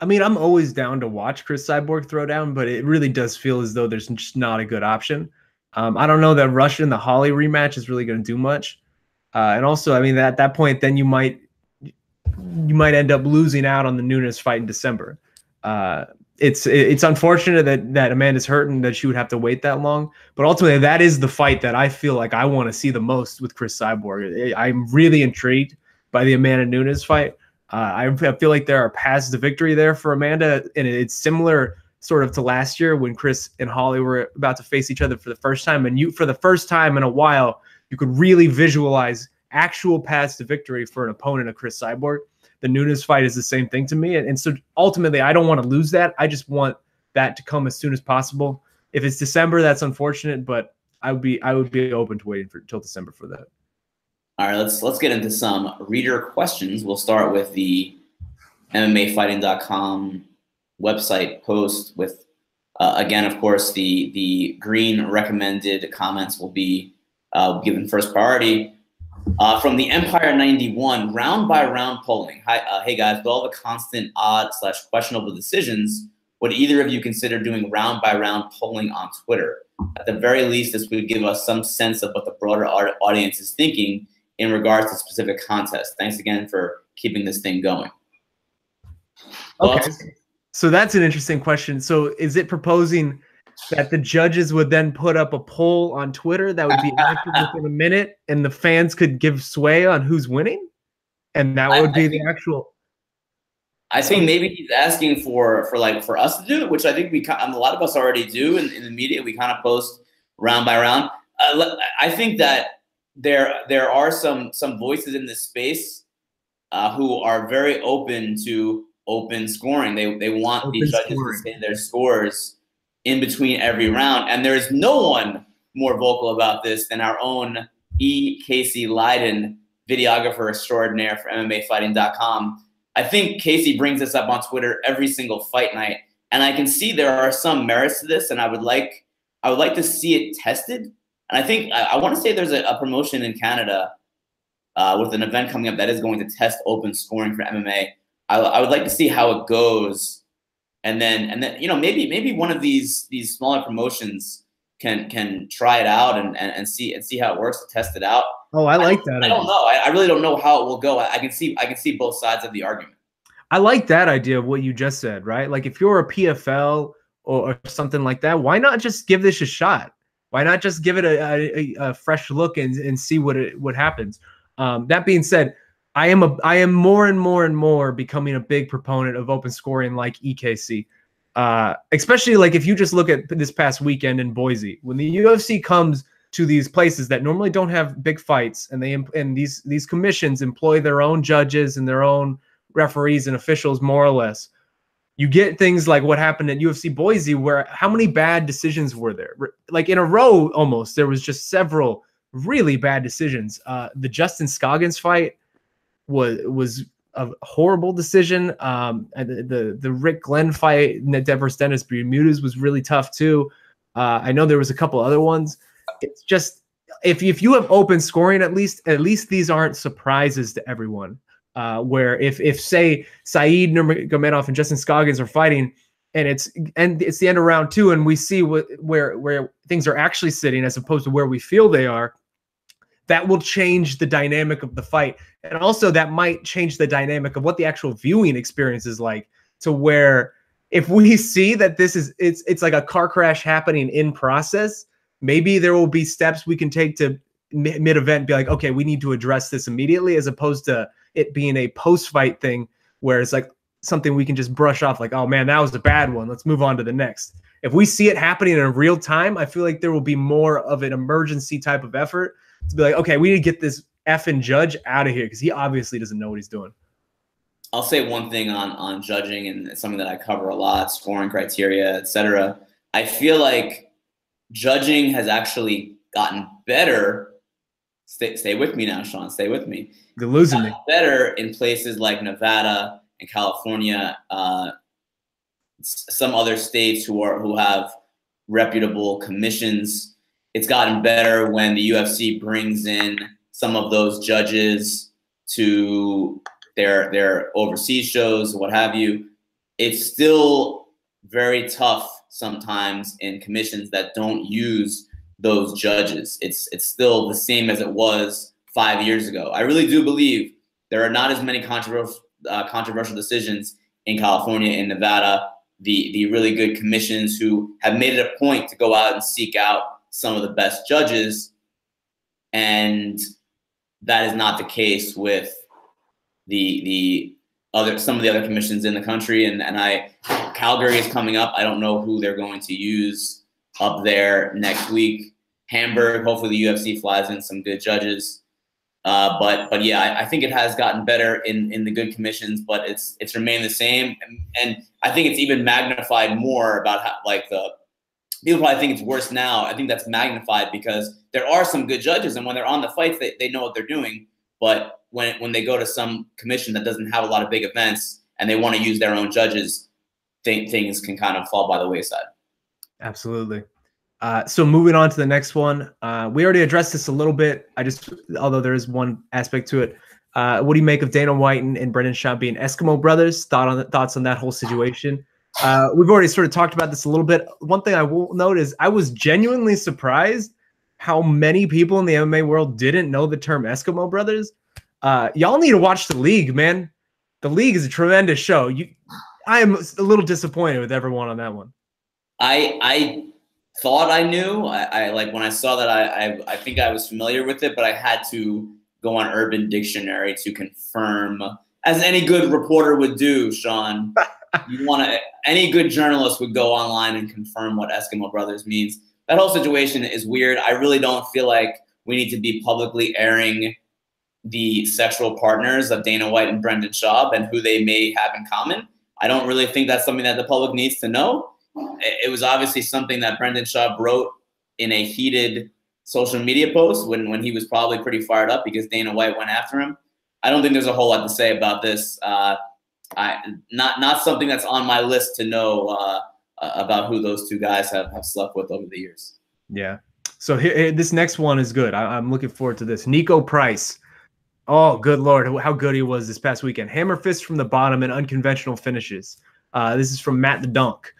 I mean, I'm always down to watch Cris Cyborg throw down, but it really does feel as though there's just not a good option. I don't know that Russia and the Holly rematch is really going to do much. And also, I mean, at that point, then you might end up losing out on the Nunes fight in December. It's unfortunate that Amanda's hurt and that she would have to wait that long. But ultimately, that is the fight that I feel like I want to see the most with Cris Cyborg. I'm really intrigued by the Amanda Nunes fight. I feel like there are paths to victory there for Amanda, and it's similar sort of to last year when Chris and Holly were about to face each other for the first time. And for the first time in a while, you could really visualize actual paths to victory for an opponent of Cris Cyborg. The Nunes fight is the same thing to me. And so ultimately, I don't want to lose that. I just want that to come as soon as possible. If it's December, that's unfortunate, but I would be open to waiting until December for that. All right, let's get into some reader questions. We'll start with the MMAfighting.com website post with, again, of course, the green recommended comments will be given first priority. From the Empire 91, round by round polling. Hi, hey guys, with all the constant odd/questionable decisions, would either of you consider doing round by round polling on Twitter? At the very least, this would give us some sense of what the broader audience is thinking in regards to specific contests. Thanks again for keeping this thing going. Okay, so that's an interesting question. So is it proposing that the judges would then put up a poll on Twitter that would be active within a minute and the fans could give sway on who's winning? And that would be the actual... I think maybe he's asking for us to do it, which I think a lot of us already do in the media. We kind of post round by round. I think that there are some voices in this space who are very open to open scoring. They want the judges to say their scores in between every round. And there is no one more vocal about this than our own E. Casey Leiden, videographer extraordinaire for MMAfighting.com. I think Casey brings this up on Twitter every single fight night. And I can see there are some merits to this, and I would like to see it tested. And I think I want to say there's a promotion in Canada with an event coming up that is going to test open scoring for MMA. I would like to see how it goes. And then maybe one of these smaller promotions can try it out and see how it works, test it out. Oh, I like that. I don't know. I really don't know how it will go. I can see both sides of the argument. I like that idea of what you just said, right? Like if you're a PFL or something like that, why not just give this a shot? Why not just give it a fresh look and see what happens? That being said, I am more and more becoming a big proponent of open scoring like EKC. Especially like if you just look at this past weekend in Boise, when the UFC comes to these places that normally don't have big fights, and these commissions employ their own judges and their own referees and officials, more or less. You get things like what happened at UFC Boise, where how many bad decisions were there? Like in a row, almost. There was just several really bad decisions. The Justin Scoggins fight was a horrible decision. The Rick Glenn fight, Devers Dennis Bermudez, was really tough too. I know there was a couple other ones. It's just if you have open scoring, at least these aren't surprises to everyone. Where if say Saeed Nurmagomedov and Justin Scoggins are fighting, and it's the end of round 2, and we see where things are actually sitting as opposed to where we feel they are, that will change the dynamic of the fight, and also that might change the dynamic of what the actual viewing experience is like. To where if we see that it's like a car crash happening in process, maybe there will be steps we can take to mid-event be like, okay, we need to address this immediately, as opposed to it being a post-fight thing where it's like something we can just brush off like, oh man, that was a bad one, let's move on to the next. If we see it happening in real time, I feel like there will be more of an emergency type of effort to be like, okay, we need to get this effing judge out of here because he obviously doesn't know what he's doing. I'll say one thing on judging, and it's something that I cover a lot, scoring criteria, etc. I feel like judging has actually gotten better. Stay with me now, Shaun. Stay with me. You're losing me. Better in places like Nevada and California, some other states who have reputable commissions. It's gotten better when the UFC brings in some of those judges to their overseas shows, what have you. It's still very tough sometimes in commissions that don't use those judges. It's still the same as it was 5 years ago. I really do believe there are not as many controversial decisions in California and Nevada. The really good commissions who have made it a point to go out and seek out some of the best judges, and that is not the case with some of the other commissions in the country. And Calgary is coming up. I don't know who they're going to use up there next week. Hamburg, hopefully the UFC flies in some good judges. But yeah, I think it has gotten better in the good commissions, but it's remained the same. And I think it's even magnified more about how, like, the people probably think it's worse now. I think that's magnified because there are some good judges, and when they're on the fights, they know what they're doing. But when they go to some commission that doesn't have a lot of big events and they want to use their own judges, things can kind of fall by the wayside. Absolutely. So moving on to the next one, we already addressed this a little bit. Although there is one aspect to it. What do you make of Dana White and Brendan Schaub being Eskimo brothers? Thoughts on that whole situation? We've already sort of talked about this a little bit. One thing I will note is I was genuinely surprised how many people in the MMA world didn't know the term Eskimo brothers. Y'all need to watch The League, man. The League is a tremendous show. I am a little disappointed with everyone on that one. I thought I knew. I like when I saw that I think I was familiar with it, but I had to go on Urban Dictionary to confirm, as any good reporter would do, Shaun. Any good journalist would go online and confirm what Eskimo brothers means. That whole situation is weird. I really don't feel like we need to be publicly airing the sexual partners of Dana White and Brendan Schaub and who they may have in common. I don't really think that's something that the public needs to know. It was obviously something that Brendan Schaub wrote in a heated social media post when he was probably pretty fired up because Dana White went after him. I don't think there's a whole lot to say about this. Not something that's on my list to know about who those two guys have slept with over the years. Yeah. So here, this next one is good. I'm looking forward to this. Niko Price. Oh, good Lord, how good he was this past weekend. Hammer fist from the bottom and unconventional finishes. This is from Matt the Dunk.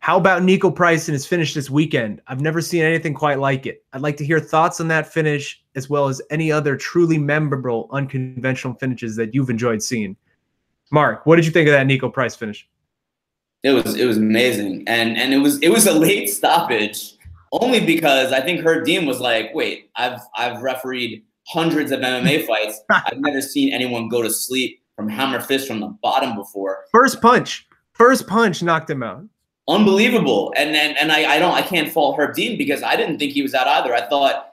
How about Niko Price and his finish this weekend? I've never seen anything quite like it. I'd like to hear thoughts on that finish as well as any other truly memorable unconventional finishes that you've enjoyed seeing. Marc, what did you think of that Niko Price finish? It was amazing, and it was a late stoppage only because I think Herb Dean was like, wait, I've refereed hundreds of MMA fights. I've never seen anyone go to sleep from hammer fist from the bottom before. First punch knocked him out. Unbelievable. And I can't fault Herb Dean because I didn't think he was out either. I thought,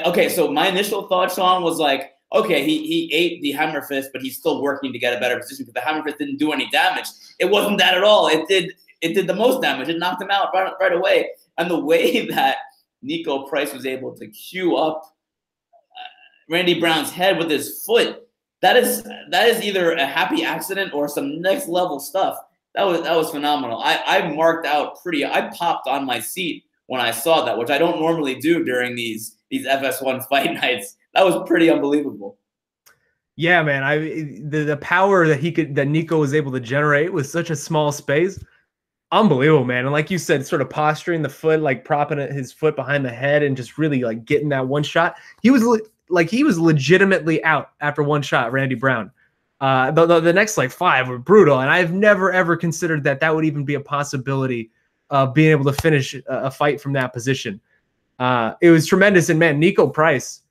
okay, so my initial thought, Shaun, was like, okay, he ate the hammer fist, but he's still working to get a better position because the hammer fist didn't do any damage. It wasn't that at all. It did the most damage. It knocked him out right away. And the way that Niko Price was able to cue up Randy Brown's head with his foot, that is either a happy accident or some next level stuff. That was phenomenal. I marked out I popped on my seat when I saw that, which I don't normally do during these FS1 fight nights. That was pretty unbelievable. Yeah, man. The power that Niko was able to generate with such a small space, unbelievable, man. And like you said, sort of posturing the foot, like propping his foot behind the head, and just really like getting that one shot. He was legitimately out after one shot, Randy Brown. The next like 5 were brutal, and I've never ever considered that would even be a possibility of being able to finish a fight from that position. It was tremendous. And man, Niko Price,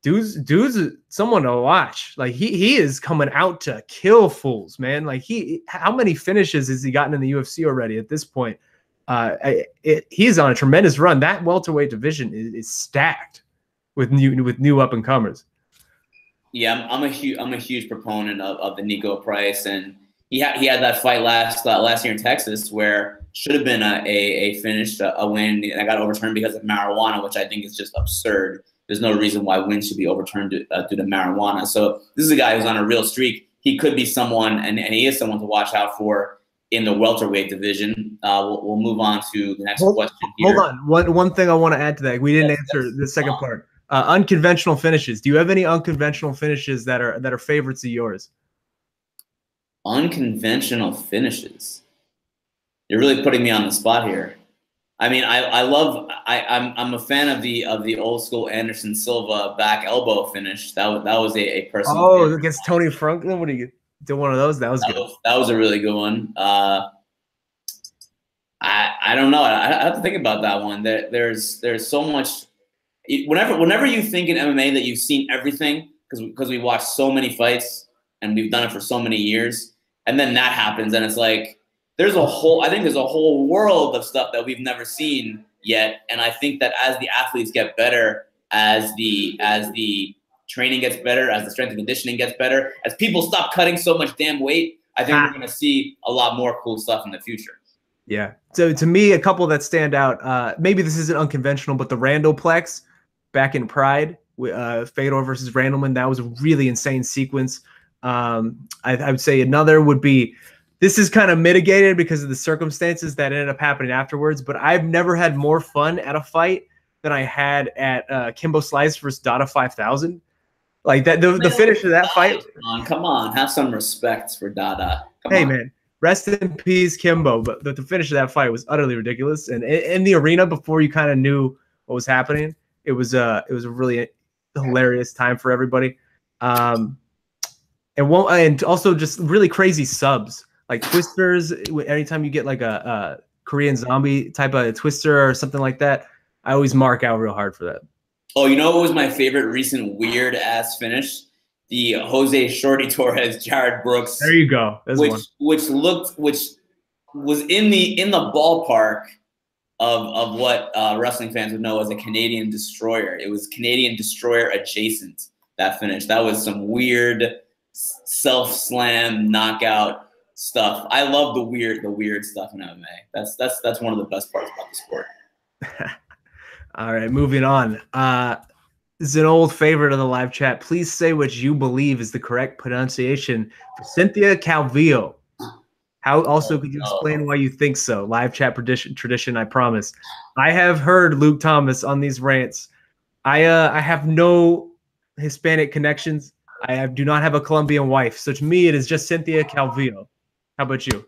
dude's someone to watch. Like he is coming out to kill fools, man. Like how many finishes has he gotten in the UFC already at this point? He's on a tremendous run. That welterweight division is stacked with new up and comers. Yeah, I'm a huge proponent of the Niko Price, and he had that fight last year in Texas where should have been a finish, a win. That got overturned because of marijuana, which I think is just absurd. There's no reason why wins should be overturned due to marijuana. So this is a guy who's on a real streak. He could be someone, and he is someone to watch out for in the welterweight division. We'll move on to the next question here. Hold on. One thing I want to add to that. We didn't answer the second part. Unconventional finishes. Do you have any unconventional finishes that are favorites of yours? Unconventional finishes. You're really putting me on the spot here. I mean, I'm a fan of the old school Anderson Silva back elbow finish. That was a personal. Oh, favorite. Against Tony Franklin. What do you do? One of those. That was good. That was a really good one. I don't know. I have to think about that one. There's so much. Whenever you think in MMA that you've seen everything, because we watched so many fights and we've done it for so many years, and then that happens, and it's like I think there's a whole world of stuff that we've never seen yet. And I think that as the athletes get better, as the training gets better, as the strength and conditioning gets better, as people stop cutting so much damn weight, I think we're going to see a lot more cool stuff in the future. Yeah. So to me, a couple that stand out, maybe this isn't unconventional, but the Randleplex back in Pride, Fedor versus Randleman, that was a really insane sequence. I would say another would be, this is kind of mitigated because of the circumstances that ended up happening afterwards, but I've never had more fun at a fight than I had at Kimbo Slice versus Dada 5000. Like that, the finish of that fight. Come on, have some respect for Dada. Hey, man, rest in peace, Kimbo. But the finish of that fight was utterly ridiculous. And in the arena, before you kind of knew what was happening, it was a really hilarious time for everybody. And also just really crazy subs. Like twisters, anytime you get like a Korean zombie type of twister or something like that, I always mark out real hard for that. Oh, you know what was my favorite recent weird ass finish? The Jose Shorty Torres Jared Brooks. There you go. Which was in the ballpark of what wrestling fans would know as a Canadian destroyer. It was Canadian destroyer adjacent, that finish. That was some weird self slam knockout stuff. I love the weird stuff in MMA. That's one of the best parts about the sport. All right, moving on. This is an old favorite of the live chat. Please say what you believe is the correct pronunciation for Cynthia Calvillo. How also could you explain why you think so? Live chat tradition, I promise. I have heard Luke Thomas on these rants. I have no Hispanic connections. I do not have a Colombian wife. So to me, it is just Cynthia Calvillo. How about you?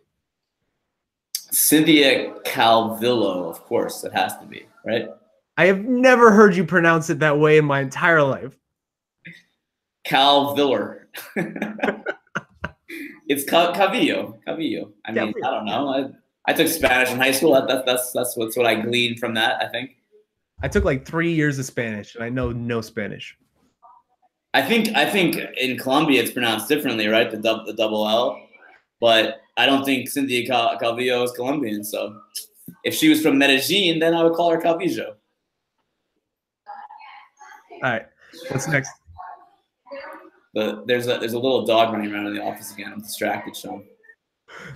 Cynthia Calvillo, of course, it has to be, right? I have never heard you pronounce it that way in my entire life. Calviller. It's Calvillo. Calvillo. I mean, I don't know. I took Spanish in high school. That's what I gleaned from that, I think. I took like 3 years of Spanish, and I know no Spanish. I think in Colombia it's pronounced differently, right? The double L. But I don't think Cynthia Calvillo is Colombian. So if she was from Medellin, then I would call her Calvillo. All right, what's next? There's a little dog running around in the office again. I'm distracted, Shaun.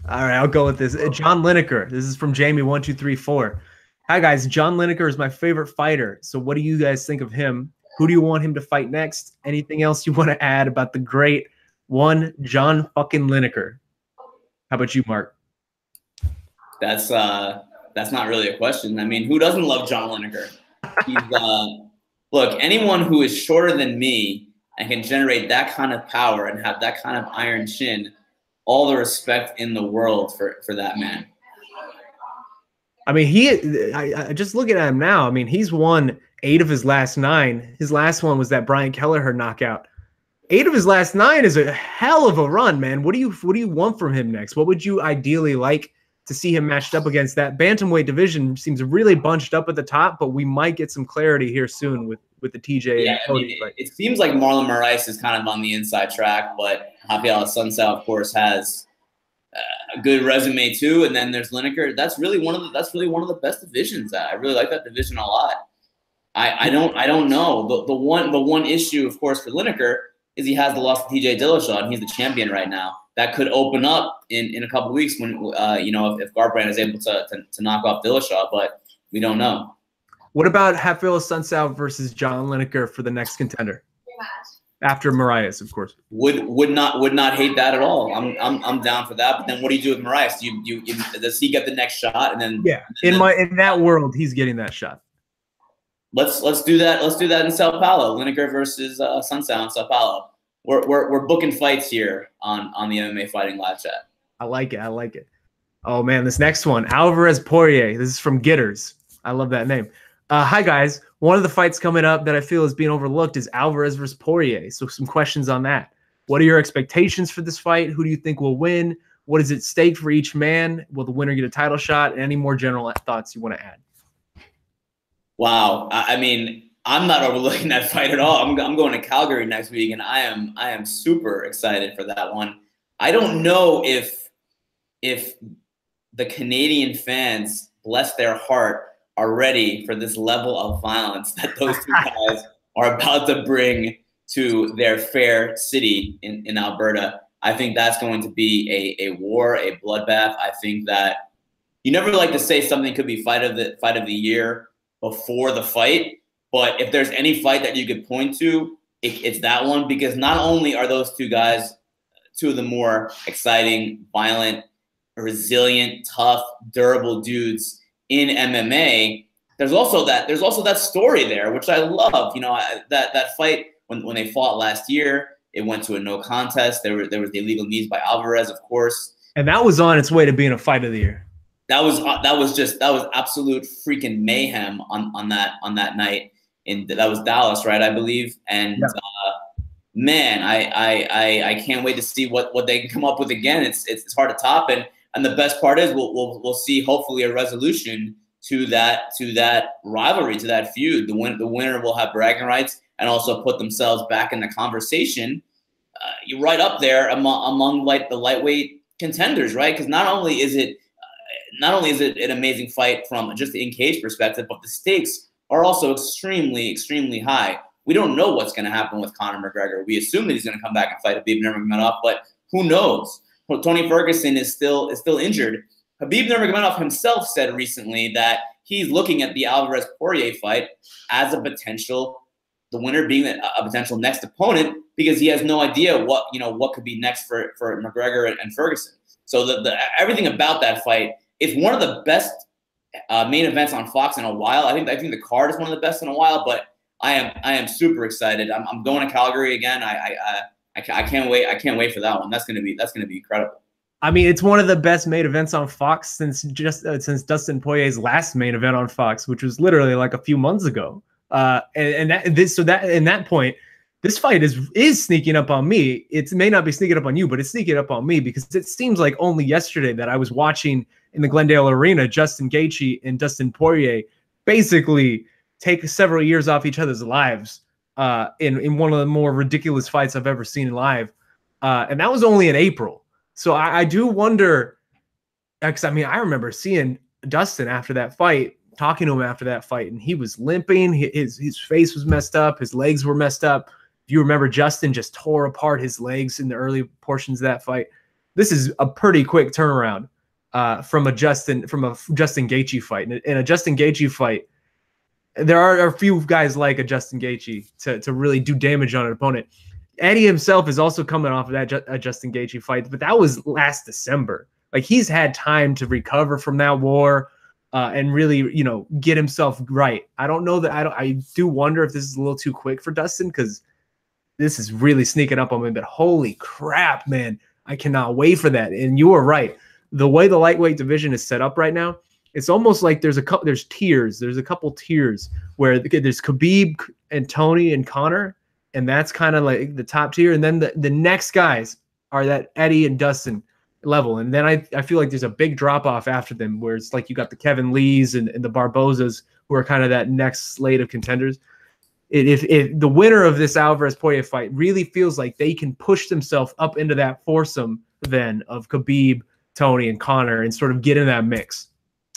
All right, I'll go with this. John Lineker. This is from Jamie1234. Hi guys, John Lineker is my favorite fighter. So what do you guys think of him? Who do you want him to fight next? Anything else you want to add about the great one, John fucking Lineker? How about you, Marc? That's not really a question. I mean, who doesn't love John Lineker? He's look, anyone who is shorter than me and can generate that kind of power and have that kind of iron chin, all the respect in the world for that man. I mean, I just looking at him now. I mean, he's won 8 of his last 9. His last one was that Brian Kelleher knockout. 8 of his last 9 is a hell of a run, man. What do you want from him next? What would you ideally like to see him matched up against. That bantamweight division seems really bunched up at the top, but we might get some clarity here soon with the TJ and Cody fight. It seems like Marlon Moraes is kind of on the inside track, but Rafael Assunção, of course, has a good resume too. And then there's Lineker. That's really one of the best divisions. I really like that division a lot. I don't know. The one issue, of course, for Lineker is he has the loss to TJ Dillashaw, and he's the champion right now. That could open up in a couple of weeks when if Garbrandt is able to knock off Dillashaw, but we don't know. What about Rafael Assunção versus John Lineker for the next contender? After Moraes, of course. Would not hate that at all. I'm down for that. But then what do you do with Moraes? Does he get the next shot? And then in that world, he's getting that shot. Let's do that. Let's do that in Sao Paulo. Lineker versus Assunção in Sao Paulo. We're booking fights here on the MMA Fighting Live Chat. I like it. Oh man, this next one, Alvarez Poirier. This is from Gitters. I love that name. Hi guys. One of the fights coming up that I feel is being overlooked is Alvarez versus Poirier. So some questions on that. What are your expectations for this fight? Who do you think will win? What is at stake for each man? Will the winner get a title shot? And any more general thoughts you want to add? Wow. I mean, I'm not overlooking that fight at all. I'm going to Calgary next week, and I am super excited for that one. I don't know if the Canadian fans, bless their heart, are ready for this level of violence that those two guys are about to bring to their fair city in Alberta. I think that's going to be a war, a bloodbath. I think that you never like to say something could be fight of the year before the fight, but if there's any fight that you could point to, it's that one, because not only are those two guys two of the more exciting, violent, resilient, tough, durable dudes in MMA, there's also that story there, which I love. You know, that fight when they fought last year, it went to a no contest. There was the illegal knees by Alvarez, of course, and that was on its way to being a fight of the year. That was absolute freaking mayhem on that night. That was Dallas, right? I believe. And yeah. Man, I can't wait to see what they can come up with again. It's hard to top, and the best part is we'll see hopefully a resolution to that rivalry, to that feud. The winner will have bragging rights and also put themselves back in the conversation. You're right up there among like the lightweight contenders, right? Because not only is it an amazing fight from just the in-cage perspective, but the stakes are also extremely, extremely high. We don't know what's going to happen with Conor McGregor. We assume that he's going to come back and fight Khabib Nurmagomedov, but who knows? Well, Tony Ferguson is still injured. Khabib Nurmagomedov himself said recently that he's looking at the Alvarez-Poirier fight as a potential, the winner being a potential next opponent, because he has no idea what could be next for McGregor and Ferguson. So everything about that fight is one of the best main events on Fox in a while. I think the card is one of the best in a while, but I am super excited. I'm going to Calgary again. I can't wait. I can't wait for that one. That's gonna be incredible. I mean, it's one of the best main events on Fox since Dustin Poirier's last main event on Fox, which was literally like a few months ago. In that point, this fight is sneaking up on me. It may not be sneaking up on you, but it's sneaking up on me because it seems like only yesterday that I was watching in the Glendale Arena Justin Gaethje and Dustin Poirier basically take several years off each other's lives in one of the more ridiculous fights I've ever seen live. And that was only in April. So I do wonder, because I mean, I remember seeing Dustin after that fight, talking to him after that fight, and he was limping. His face was messed up. His legs were messed up. If you remember, Justin just tore apart his legs in the early portions of that fight. This is a pretty quick turnaround from a Justin Gaethje fight. In a Justin Gaethje fight, there are a few guys like a Justin Gaethje to really do damage on an opponent. Eddie himself is also coming off of that Justin Gaethje fight, but that was last December. Like, he's had time to recover from that war and really, get himself right. I don't know that I do wonder if this is a little too quick for Dustin, because this is really sneaking up on me. But holy crap, man, I cannot wait for that. And you are right. The way the lightweight division is set up right now, it's almost like there's tiers. There's a couple tiers where there's Khabib and Tony and Conor, and that's kind of like the top tier. And then the next guys are that Eddie and Dustin. level. And then I feel like there's a big drop off after them, where it's like you got the Kevin Lees and the Barbozas, who are kind of that next slate of contenders. If the winner of this Alvarez-Poirier fight really feels like they can push themselves up into that foursome then of Khabib, Tony, and Conor, and sort of get in that mix.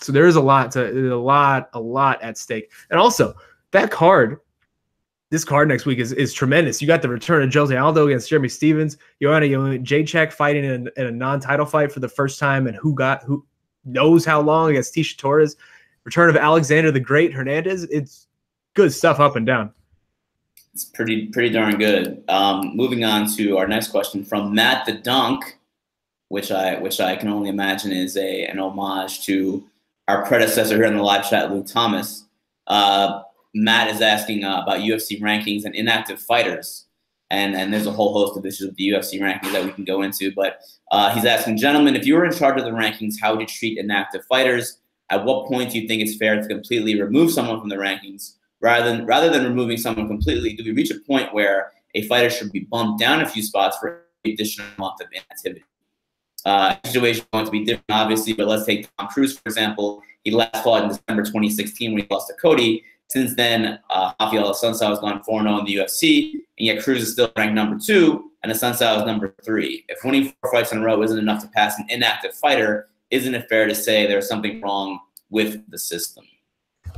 So there is a lot at stake. And also that card, this card next week is tremendous. You got the return of Jose Aldo against Jeremy Stevens. Joanna Jacek fighting in a non-title fight for the first time, and who knows how long, against Tisha Torres. Return of Alexander the Great Hernandez. It's good stuff up and down. It's pretty darn good. Moving on to our next question from Matt the Dunk, which I can only imagine is an homage to our predecessor here in the live chat, Luke Thomas. Matt is asking about UFC rankings and inactive fighters. And there's a whole host of issues with the UFC rankings that we can go into. But he's asking, gentlemen, if you were in charge of the rankings, how would you treat inactive fighters? At what point do you think it's fair to completely remove someone from the rankings? Rather than removing someone completely, do we reach a point where a fighter should be bumped down a few spots for an additional month of inactivity? Situation is going to be different, obviously, but let's take Tom Cruise, for example. He last fought in December 2016 when he lost to Cody. Since then, Rafael Assunção has gone 4-0 in the UFC, and yet Cruz is still ranked number 2, and Assunção is number 3. If winning 4 fights in a row isn't enough to pass an inactive fighter, isn't it fair to say there's something wrong with the system?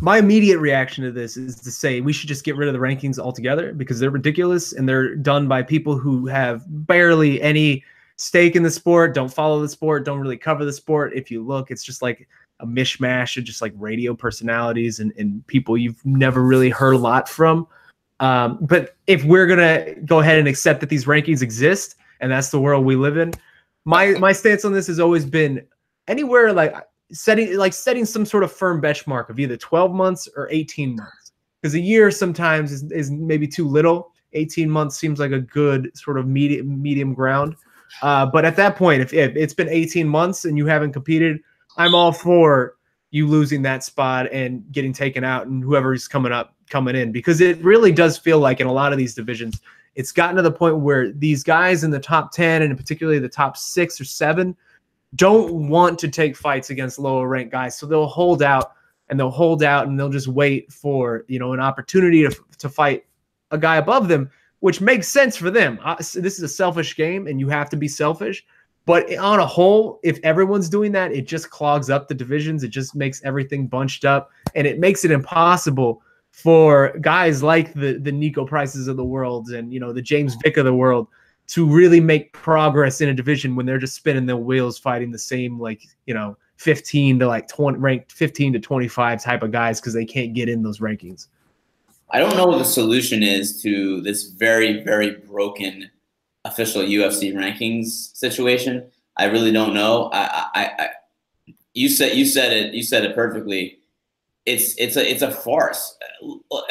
My immediate reaction to this is to say we should just get rid of the rankings altogether, because they're ridiculous and they're done by people who have barely any stake in the sport, don't follow the sport, don't really cover the sport. If you look, it's just like a mishmash of just like radio personalities and people you've never really heard a lot from. But if we're going to go ahead and accept that these rankings exist and that's the world we live in, my stance on this has always been anywhere like setting some sort of firm benchmark of either 12 months or 18 months. Because a year sometimes is maybe too little. 18 months seems like a good sort of medium ground. But at that point, if it's been 18 months and you haven't competed, I'm all for you losing that spot and getting taken out and whoever's coming in, because it really does feel like in a lot of these divisions, it's gotten to the point where these guys in the top 10 and particularly the top 6 or 7 don't want to take fights against lower ranked guys. So they'll hold out and they'll just wait for, an opportunity to fight a guy above them, which makes sense for them. This is a selfish game and you have to be selfish. But on a whole, if everyone's doing that, it just clogs up the divisions. It just makes everything bunched up, and it makes it impossible for guys like the Niko Prices of the world and the James Vick of the world to really make progress in a division when they're just spinning their wheels fighting the same 15 to 20 ranked 15 to 25 type of guys because they can't get in those rankings. I don't know what the solution is to this very, very broken official UFC rankings situation. I really don't know. You said it perfectly. It's a farce.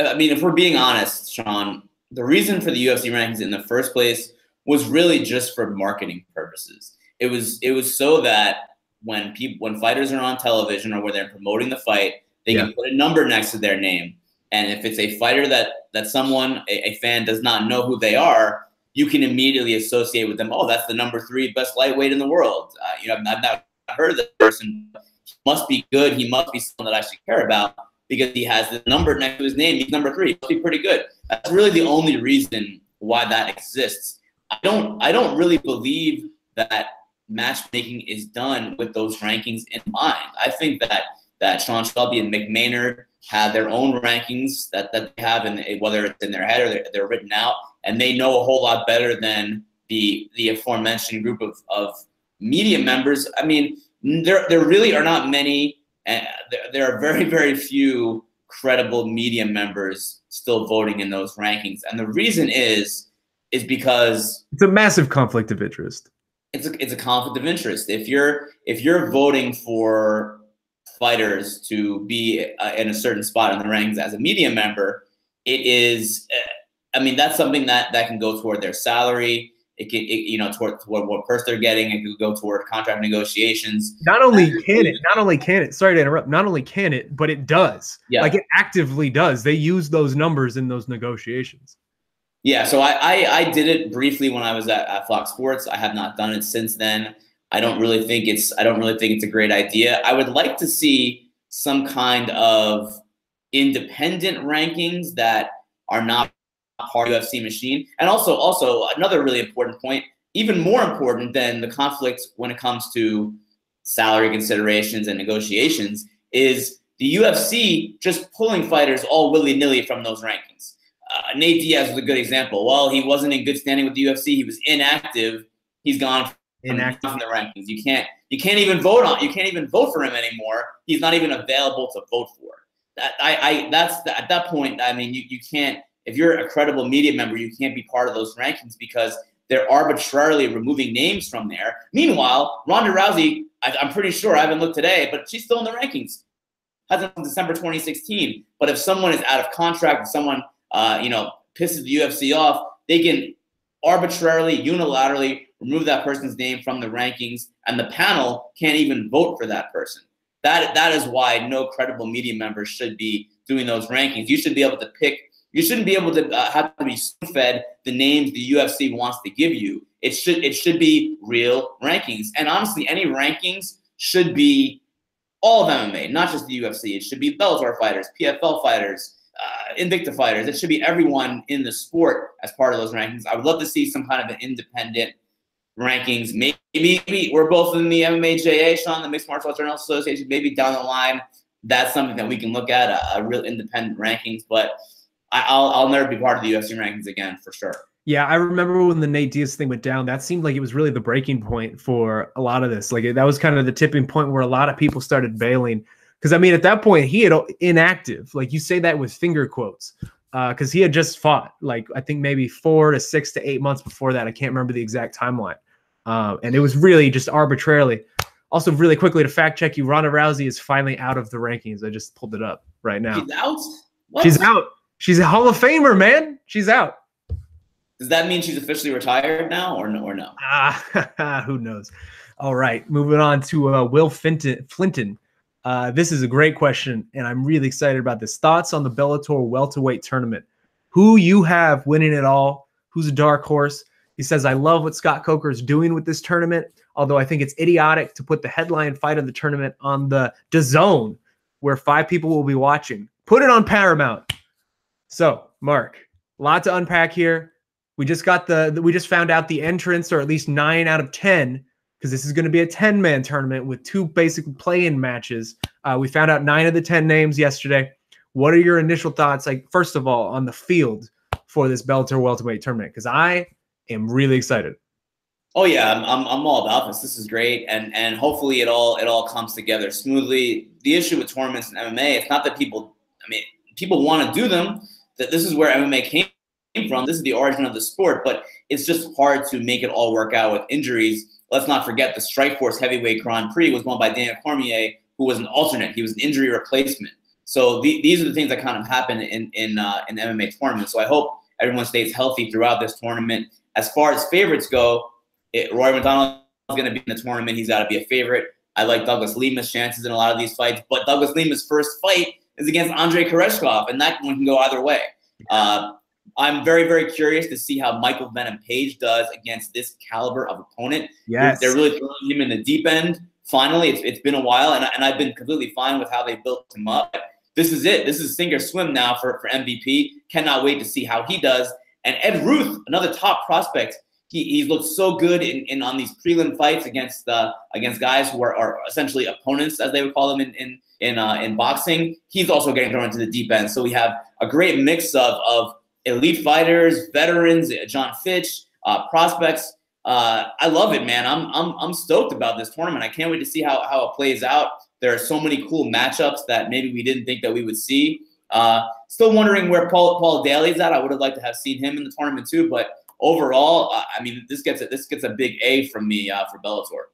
I mean, if we're being honest, Shaun, the reason for the UFC rankings in the first place was really just for marketing purposes. It was so that when fighters are on television or when they're promoting the fight, they can put a number next to their name. And if it's a fighter that someone, a fan, does not know who they are, you can immediately associate with them. Oh, that's the number 3 best lightweight in the world. I've not heard of that person. He must be good. He must be someone that I should care about because he has the number next to his name. He's number 3. He must be pretty good. That's really the only reason why that exists. I don't really believe that matchmaking is done with those rankings in mind. I think that Sean Shelby and Mick Maynard have their own rankings that they have, whether it's in their head or they're written out, and they know a whole lot better than the aforementioned group of media members. I mean, there really are not many. There are very, very few credible media members still voting in those rankings, and the reason is because it's a massive conflict of interest. It's a conflict of interest. If you're voting for fighters to be in a certain spot in the rankings as a media member, it is. I mean, that's something that can go toward their salary. It can, toward what purse they're getting. It could go toward contract negotiations. Not only can it. Sorry to interrupt. Not only can it, but it does. Yeah. Like it actively does. They use those numbers in those negotiations. Yeah. So I did it briefly when I was at Fox Sports. I have not done it since then. I don't really think it's a great idea. I would like to see some kind of independent rankings that are not part of the UFC machine. And also another really important point, even more important than the conflict when it comes to salary considerations and negotiations, is the UFC just pulling fighters all willy-nilly from those rankings. Nate Diaz was a good example. Well, he wasn't in good standing with the UFC. He was inactive. He's gone from the rankings. You can't even vote for him anymore. He's not even available to vote for. At that point, I mean, you can't, if you're a credible media member, you can't be part of those rankings because they're arbitrarily removing names from there. Meanwhile, Ronda Rousey, I'm pretty sure, I haven't looked today, but she's still in the rankings. Hasn't since December 2016. But if someone is out of contract, if someone pisses the UFC off, they can arbitrarily, unilaterally remove that person's name from the rankings, and the panel can't even vote for that person. That is why no credible media member should be doing those rankings. You should be able to pick. You shouldn't be able to have to be fed the names the UFC wants to give you. It should be real rankings. And honestly, any rankings should be all of MMA, not just the UFC. It should be Bellator fighters, PFL fighters, Invicta fighters. It should be everyone in the sport as part of those rankings. I would love to see some kind of an independent rankings. Maybe we're both in the MMA JA, Shaun, the Mixed Martial Arts Journalists Association. Maybe down the line, that's something that we can look at, a real independent rankings. But I'll never be part of the UFC rankings again, for sure. Yeah, I remember when the Nate Diaz thing went down, that seemed like it was really the breaking point for a lot of this. Like, that was kind of the tipping point where a lot of people started bailing. Because, I mean, at that point, he had inactive. Like, you say that with finger quotes. Because he had just fought, like, I think maybe 4 to 6 to 8 months before that. I can't remember the exact timeline. And it was really just arbitrarily. Also, really quickly, to fact check you, Ronda Rousey is finally out of the rankings. I just pulled it up right now. She's out? What? She's out. She's a Hall of Famer, man. She's out. Does that mean she's officially retired now or no? Who knows? All right, moving on to Will Flinton. This is a great question, and I'm really excited about this. Thoughts on the Bellator welterweight tournament? Who you have winning it all? Who's a dark horse? He says, I love what Scott Coker is doing with this tournament, although I think it's idiotic to put the headline fight of the tournament on the DAZN, where 5 people will be watching. Put it on Paramount. So, Marc, a lot to unpack here. We just found out the entrance, or at least 9 out of 10, because this is going to be a 10-man tournament with 2 basic play-in matches. We found out 9 of the 10 names yesterday. What are your initial thoughts, like, first of all, on the field for this Bellator welterweight tournament? Because I am really excited. Oh yeah, I'm all about this. This is great, and hopefully it all comes together smoothly. The issue with tournaments in MMA, it's not that people want to do them. That this is where MMA came from. This is the origin of the sport, but it's just hard to make it all work out with injuries. Let's not forget the Strikeforce Heavyweight Grand Prix was won by Daniel Cormier, who was an alternate. He was an injury replacement. So these are the things that kind of happen in MMA tournaments. So I hope everyone stays healthy throughout this tournament. As far as favorites go, Rory MacDonald is going to be in the tournament. He's got to be a favorite. I like Douglas Lima's chances in a lot of these fights, but Douglas Lima's first fight is against Andrei Koreshkov, and that one can go either way. I'm very, very curious to see how Michael Venom Page does against this caliber of opponent. Yes. They're really throwing him in the deep end. Finally, it's been a while, and I've been completely fine with how they built him up. This is it. This is sink or swim now for MVP. Cannot wait to see how he does. And Ed Ruth, another top prospect, he's looked so good in on these prelim fights against guys who are essentially opponents, as they would call them in boxing. He's also getting thrown into the deep end. So we have a great mix of elite fighters, veterans, John Fitch, prospects. I love it, man. I'm stoked about this tournament. I can't wait to see how it plays out. There are so many cool matchups that maybe we didn't think that we would see. Still wondering where Paul Daly's at. I would have liked to have seen him in the tournament too, but overall, I mean, this gets a big A from me for Bellator.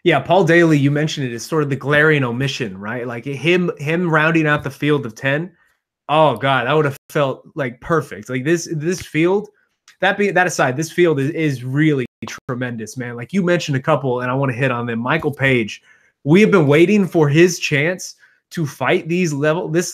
Yeah, Paul Daly, you mentioned it, is sort of the glaring omission, right? Like him rounding out the field of 10. Oh God, that would have felt like perfect. Like this field. That aside, this field is really tremendous, man. Like you mentioned a couple, and I want to hit on them. Michael Page, we have been waiting for his chance to fight this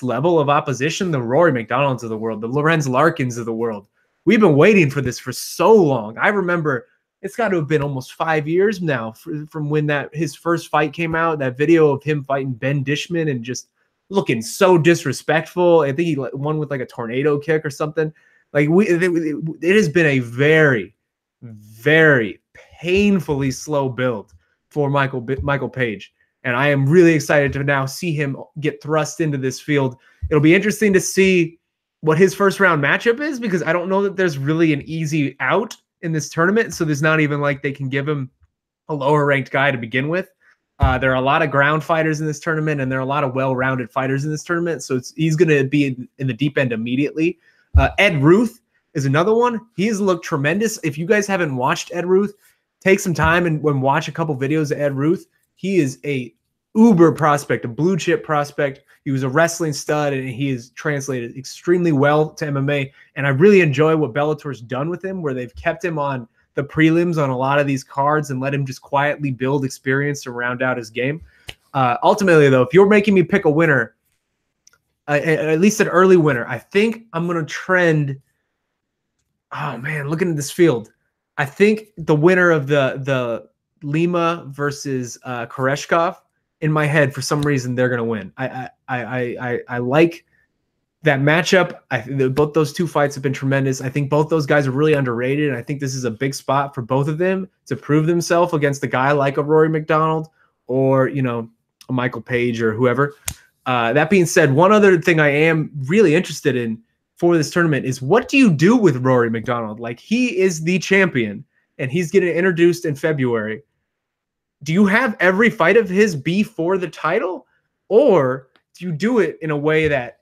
level of opposition. The Rory MacDonalds of the world, the Lorenz Larkins of the world. We've been waiting for this for so long. I remember it's got to have been almost 5 years now from when his first fight came out. That video of him fighting Ben Dishman and just looking so disrespectful. I think he won with like a tornado kick or something. Like it has been a very, very painfully slow build for Michael Page. And I am really excited to now see him get thrust into this field. It'll be interesting to see what his first round matchup is, because I don't know that there's really an easy out in this tournament. So there's not even like they can give him a lower ranked guy to begin with. There are a lot of ground fighters in this tournament, and there are a lot of well-rounded fighters in this tournament. So he's going to be in the deep end immediately. Ed Ruth is another one. He has looked tremendous. If you guys haven't watched Ed Ruth, take some time and watch a couple videos of Ed Ruth. He is a uber prospect, a blue chip prospect. He was a wrestling stud, and he is translated extremely well to MMA. And I really enjoy what Bellator's done with him, where they've kept him on the prelims on a lot of these cards and let him just quietly build experience to round out his game. Ultimately, though, if you're making me pick a winner, at least an early winner, I think I'm going to trend. Oh, man, looking at this field, I think the winner of the Lima versus Koreshkov, in my head, for some reason, they're going to win. I like that matchup. Both those two fights have been tremendous. I think both those guys are really underrated, and I think this is a big spot for both of them to prove themselves against a guy like a Rory MacDonald or, you know, a Michael Page or whoever. That being said, one other thing I am really interested in for this tournament is, what do you do with Rory MacDonald? Like, he is the champion, and he's getting introduced in February. Do you have every fight of his be for the title, or do you do it in a way that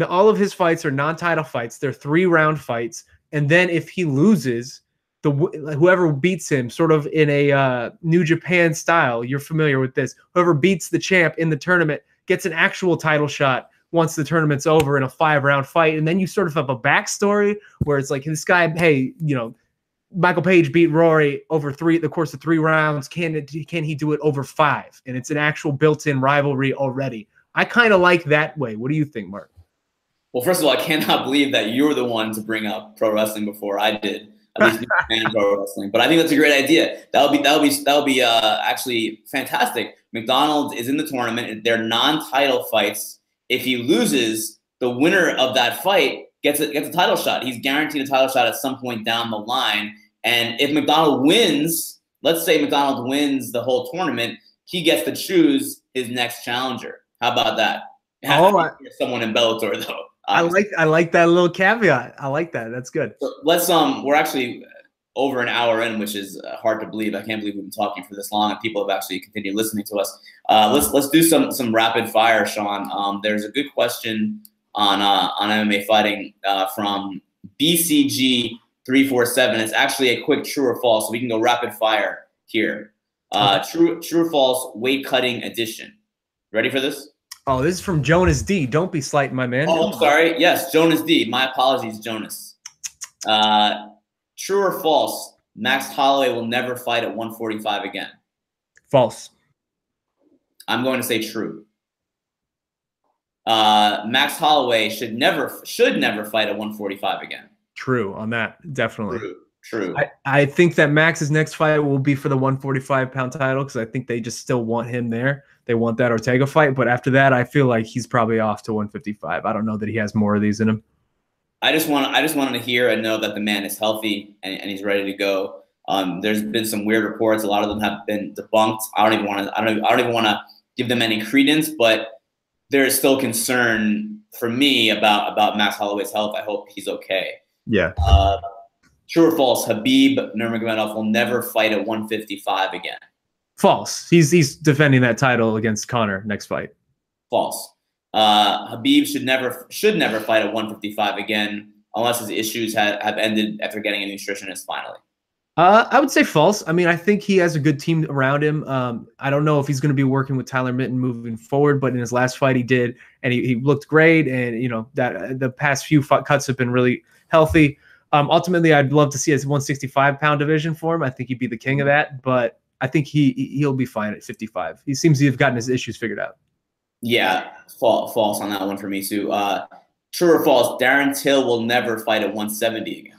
all of his fights are non-title fights? They're 3-round fights, and then if he loses, whoever beats him, sort of in a New Japan style, you're familiar with this, whoever beats the champ in the tournament gets an actual title shot once the tournament's over in a 5-round fight. And then you sort of have a backstory where it's like, this guy, hey, you know, Michael Page beat Rory over the course of 3 rounds. Can he do it over 5? And it's an actual built-in rivalry already. I kind of like that way. What do you think, Marc? Well, first of all, I cannot believe that you're the one to bring up pro wrestling before I did. At least New pro wrestling. But I think that's a great idea. That would be actually fantastic. MacDonald is in the tournament. They're non-title fights. If he loses, the winner of that fight gets a title shot. He's guaranteed a title shot at some point down the line. And if MacDonald wins, let's say MacDonald wins the whole tournament, he gets to choose his next challenger. How about that? Someone in Bellator, though. Obviously. I like that little caveat. I like that. That's good. So let's we're actually over an hour in, which is hard to believe. I can't believe we've been talking for this long, and people have actually continued listening to us. Let's do some rapid fire, Shaun. There's a good question on MMA Fighting from BCG347. It's actually a quick true or false, so we can go rapid fire here. True or false weight cutting edition. Ready for this? Oh, this is from Jonas D. Don't be slighting my man. Oh, I'm sorry. Yes, Jonas D. My apologies, Jonas. True or false, Max Holloway will never fight at 145 again? False. I'm going to say true. Max Holloway should never fight at 145 again. True on that, definitely. True. I think that Max's next fight will be for the 145-pound title, because I think they just still want him there. They want that Ortega fight, but after that, I feel like he's probably off to 155. I don't know that he has more of these in him. I just wanted to hear and know that the man is healthy and he's ready to go. There's been some weird reports. A lot of them have been debunked. I don't even want to give them any credence, but there is still concern for me about Max Holloway's health. I hope he's okay. Yeah. True or false, Khabib Nurmagomedov will never fight at 155 again? False. He's defending that title against Conor next fight. False. Khabib should never fight at 155 again unless his issues have ended after getting a nutritionist finally. I would say false. I mean, I think he has a good team around him. I don't know if he's going to be working with Tyler Mitten moving forward, but in his last fight he did, and he looked great. And you know that the past few cuts have been really healthy. Ultimately, I'd love to see a 165-pound division for him. I think he'd be the king of that, but I think he'll be fine at 55. He seems to have gotten his issues figured out. Yeah, false on that one for me too. True or false, Darren Till will never fight at 170 again?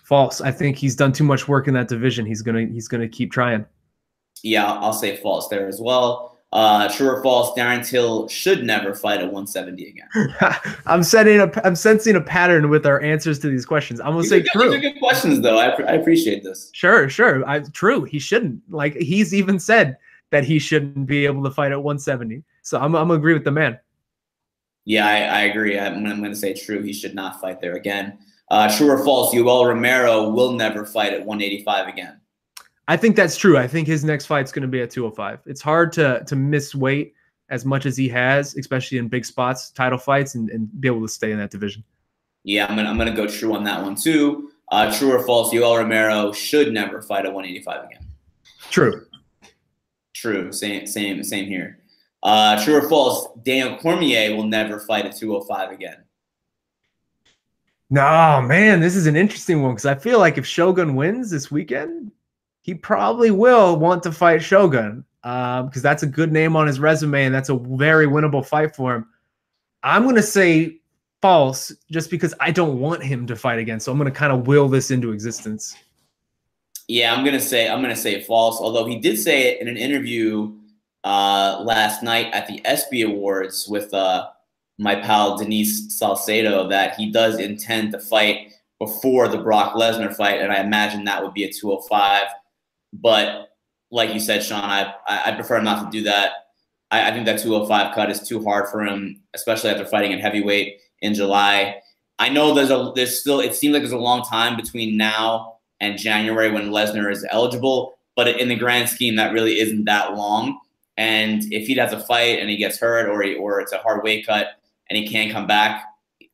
False. I think he's done too much work in that division. He's gonna keep trying. Yeah, I'll say false there as well. True or false? Darren Till should never fight at 170 again. I'm sensing a pattern with our answers to these questions. I'm gonna say true. These are good questions, though. I appreciate this. Sure. True. He shouldn't. Like, he's even said that he shouldn't be able to fight at 170. So I'm gonna agree with the man. Yeah, I agree. I'm gonna say true. He should not fight there again. True or false? Yoel Romero will never fight at 185 again. I think that's true. I think his next fight's going to be at 205. It's hard to miss weight as much as he has, especially in big spots, title fights, and be able to stay in that division. Yeah, I'm gonna go true on that one too. True or false? Yoel Romero should never fight at 185 again. True. True. Same here. True or false? Daniel Cormier will never fight at 205 again. No, man, this is an interesting one because I feel like if Shogun wins this weekend, he probably will want to fight Shogun because that's a good name on his resume and that's a very winnable fight for him. I'm going to say false just because I don't want him to fight again. So I'm going to kind of will this into existence. Yeah, I'm going to say false, although he did say it in an interview last night at the ESPY Awards with my pal Denise Salcedo that he does intend to fight before the Brock Lesnar fight, and I imagine that would be a 205. But like you said, Shaun, I prefer not to do that. I think that 205 cut is too hard for him, especially after fighting at heavyweight in July. I know there's still, it seems like there's a long time between now and January when Lesnar is eligible, but in the grand scheme, that really isn't that long. And if he has a fight and he gets hurt or it's a hard weight cut and he can't come back,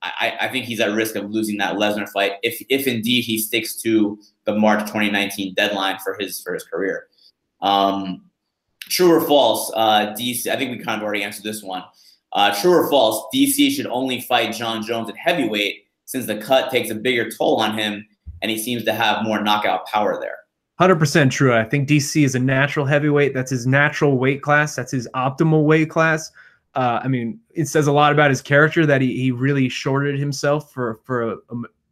I think he's at risk of losing that Lesnar fight if indeed he sticks to the March 2019 deadline for his career. True or false? DC. I think we kind of already answered this one. True or false? DC should only fight Jon Jones at heavyweight since the cut takes a bigger toll on him and he seems to have more knockout power there. 100% true. I think DC is a natural heavyweight. That's his natural weight class. That's his optimal weight class. I mean, it says a lot about his character that he really shorted himself for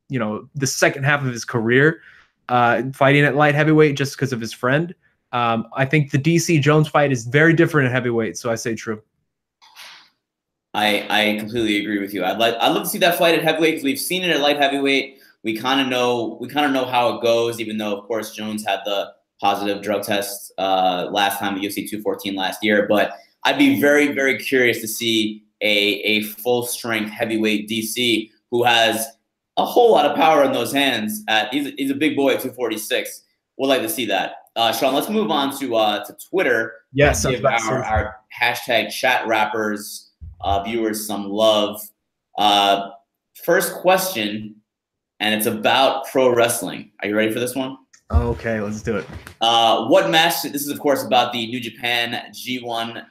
the second half of his career fighting at light heavyweight just because of his friend. I think the DC Jones fight is very different at heavyweight, so I say true. I completely agree with you. I'd love to see that fight at heavyweight because we've seen it at light heavyweight. We kind of know how it goes, even though of course Jones had the positive drug test last time at UFC 214 last year, but I'd be very, very curious to see a full-strength heavyweight DC who has a whole lot of power in those hands. He's a big boy at 246. We'd like to see that. Shaun, let's move on to Twitter. Yes, give our hashtag chat rappers viewers some love. First question, and it's about pro wrestling. Are you ready for this one? Okay, let's do it. What match? This is, of course, about the New Japan G1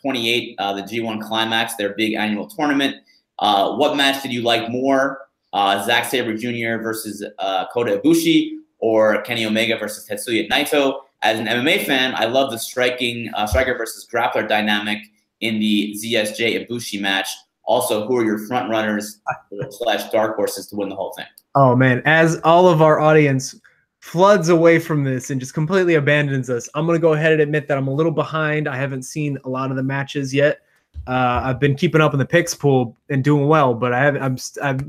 28, the G1 Climax, their big annual tournament. What match did you like more? Zack Sabre Jr. versus Kota Ibushi or Kenny Omega versus Tetsuya Naito? As an MMA fan, I love the striker versus grappler dynamic in the ZSJ Ibushi match. Also, who are your front runners / dark horses to win the whole thing? Oh, man. As all of our audience floods away from this and just completely abandons us, I'm going to go ahead and admit that I'm a little behind. I haven't seen a lot of the matches yet. I've been keeping up in the picks pool and doing well, but I'm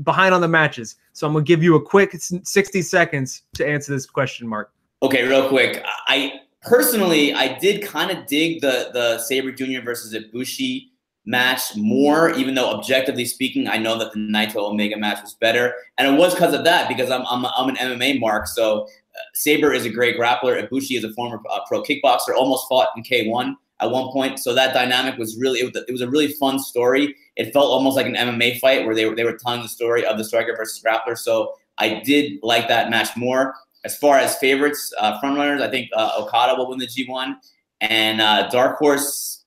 behind on the matches. So I'm going to give you a quick 60 seconds to answer this question, Marc. Okay, real quick. I did kind of dig the Sabre Jr. versus Ibushi match more, even though objectively speaking, I know that the Naito Omega match was better. And it was because of that, because I'm an MMA mark. So Sabre is a great grappler. Ibushi is a former pro kickboxer, almost fought in K1 at one point. So that dynamic was really, it was a really fun story. It felt almost like an MMA fight where they were telling the story of the striker versus grappler. So I did like that match more. As far as favorites, frontrunners, I think Okada will win the G1. And dark horse,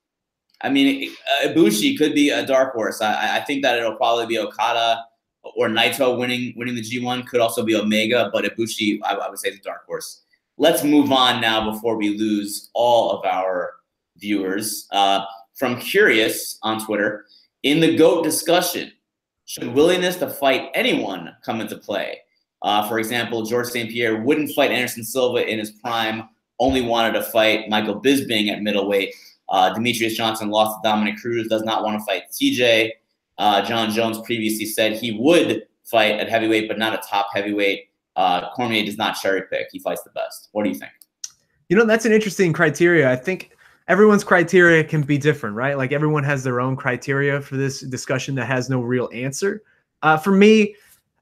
I mean, Ibushi could be a dark horse. I think that it'll probably be Okada or Naito winning the G1. Could also be Omega, but Ibushi, I would say, the dark horse. Let's move on now before we lose all of our viewers. From Curious on Twitter, in the GOAT discussion, should willingness to fight anyone come into play? For example, George St. Pierre wouldn't fight Anderson Silva in his prime, only wanted to fight Michael Bisping at middleweight. Demetrius Johnson lost to Dominic Cruz, does not want to fight TJ. John Jones previously said he would fight at heavyweight, but not a top heavyweight. Cormier does not cherry pick. He fights the best. What do you think? You know, that's an interesting criteria. I think everyone's criteria can be different, right? Like everyone has their own criteria for this discussion that has no real answer. For me,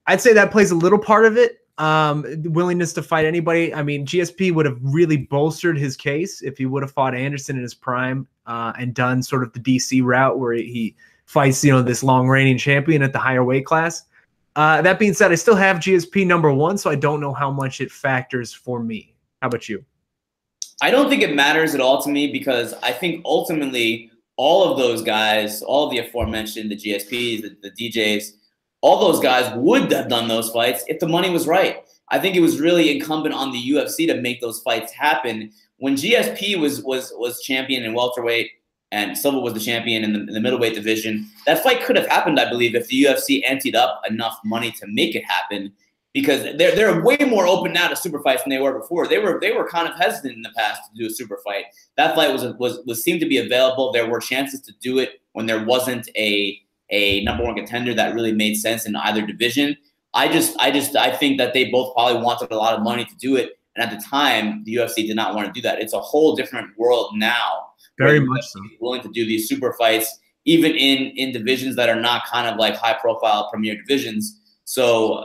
I'd say that plays a little part of it. Willingness to fight anybody. I mean, GSP would have really bolstered his case if he would have fought Anderson in his prime and done sort of the DC route where he fights, you know, this long reigning champion at the higher weight class. That being said, I still have GSP #1, so I don't know how much it factors for me. How about you? I don't think it matters at all to me because I think ultimately all of those guys, all of the aforementioned, the GSPs, the DJs, all those guys would have done those fights if the money was right. I think it was really incumbent on the UFC to make those fights happen. When GSP was champion in welterweight and Silva was the champion in the middleweight division, that fight could have happened, I believe, if the UFC anteed up enough money to make it happen. Because they're way more open now to super fights than they were before. They were kind of hesitant in the past to do a super fight. That fight was seemed to be available. There were chances to do it when there wasn't a #1 contender that really made sense in either division. I think that they both probably wanted a lot of money to do it, and at the time, the UFC did not want to do that. It's a whole different world now. Very much so. Willing to do these super fights, even in divisions that are not kind of like high profile premier divisions. So.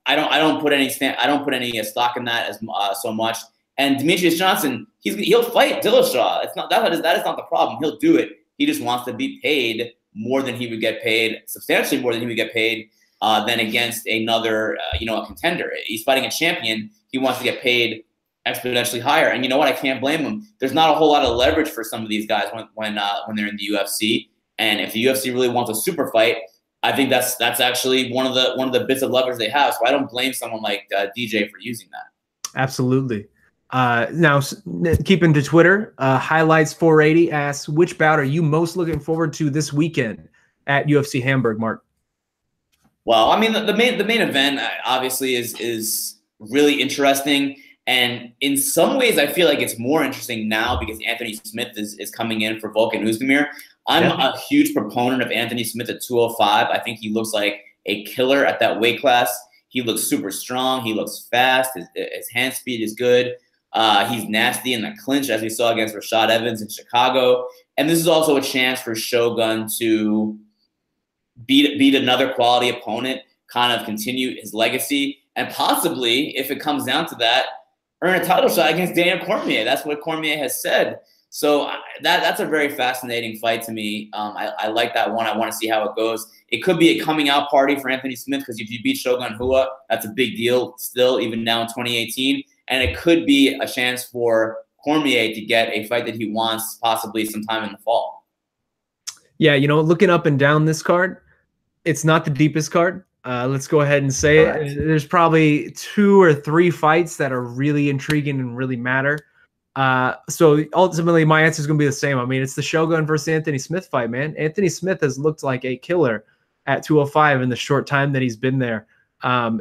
I don't put any stock in that as so much. And Demetrius Johnson, he'll fight Dillashaw. It's not that is not the problem. He'll do it. He just wants to be paid more than he would get paid, substantially more than he would get paid than against another a contender. He's fighting a champion. He wants to get paid exponentially higher. And you know what? I can't blame him. There's not a whole lot of leverage for some of these guys when they're in the UFC. And if the UFC really wants a super fight, I think that's actually one of the bits of leverage they have. So I don't blame someone like DJ for using that. Absolutely. Now, keeping to Twitter, Highlights 480 asks, which bout are you most looking forward to this weekend at UFC Hamburg, Marc? Well, I mean, the main event obviously is really interesting. And in some ways, I feel like it's more interesting now because Anthony Smith is coming in for Volkan Oezdemir. I'm a huge proponent of Anthony Smith at 205. I think he looks like a killer at that weight class. He looks super strong. He looks fast. His hand speed is good. He's nasty in the clinch, as we saw against Rashad Evans in Chicago. And this is also a chance for Shogun to beat another quality opponent, kind of continue his legacy, and possibly, if it comes down to that, earn a title shot against Daniel Cormier. That's what Cormier has said. So that's a very fascinating fight to me. I like that one. I want to see how it goes. It could be a coming out party for Anthony Smith because if you beat Shogun Rua, that's a big deal still, even now in 2018. And it could be a chance for Cormier to get a fight that he wants possibly sometime in the fall. Yeah, looking up and down this card, it's not the deepest card. Let's go ahead and say it. There's probably 2 or 3 fights that are really intriguing and really matter. So ultimately, my answer is going to be the same. I mean, it's the Shogun versus Anthony Smith fight, man. Anthony Smith has looked like a killer at 205 in the short time that he's been there.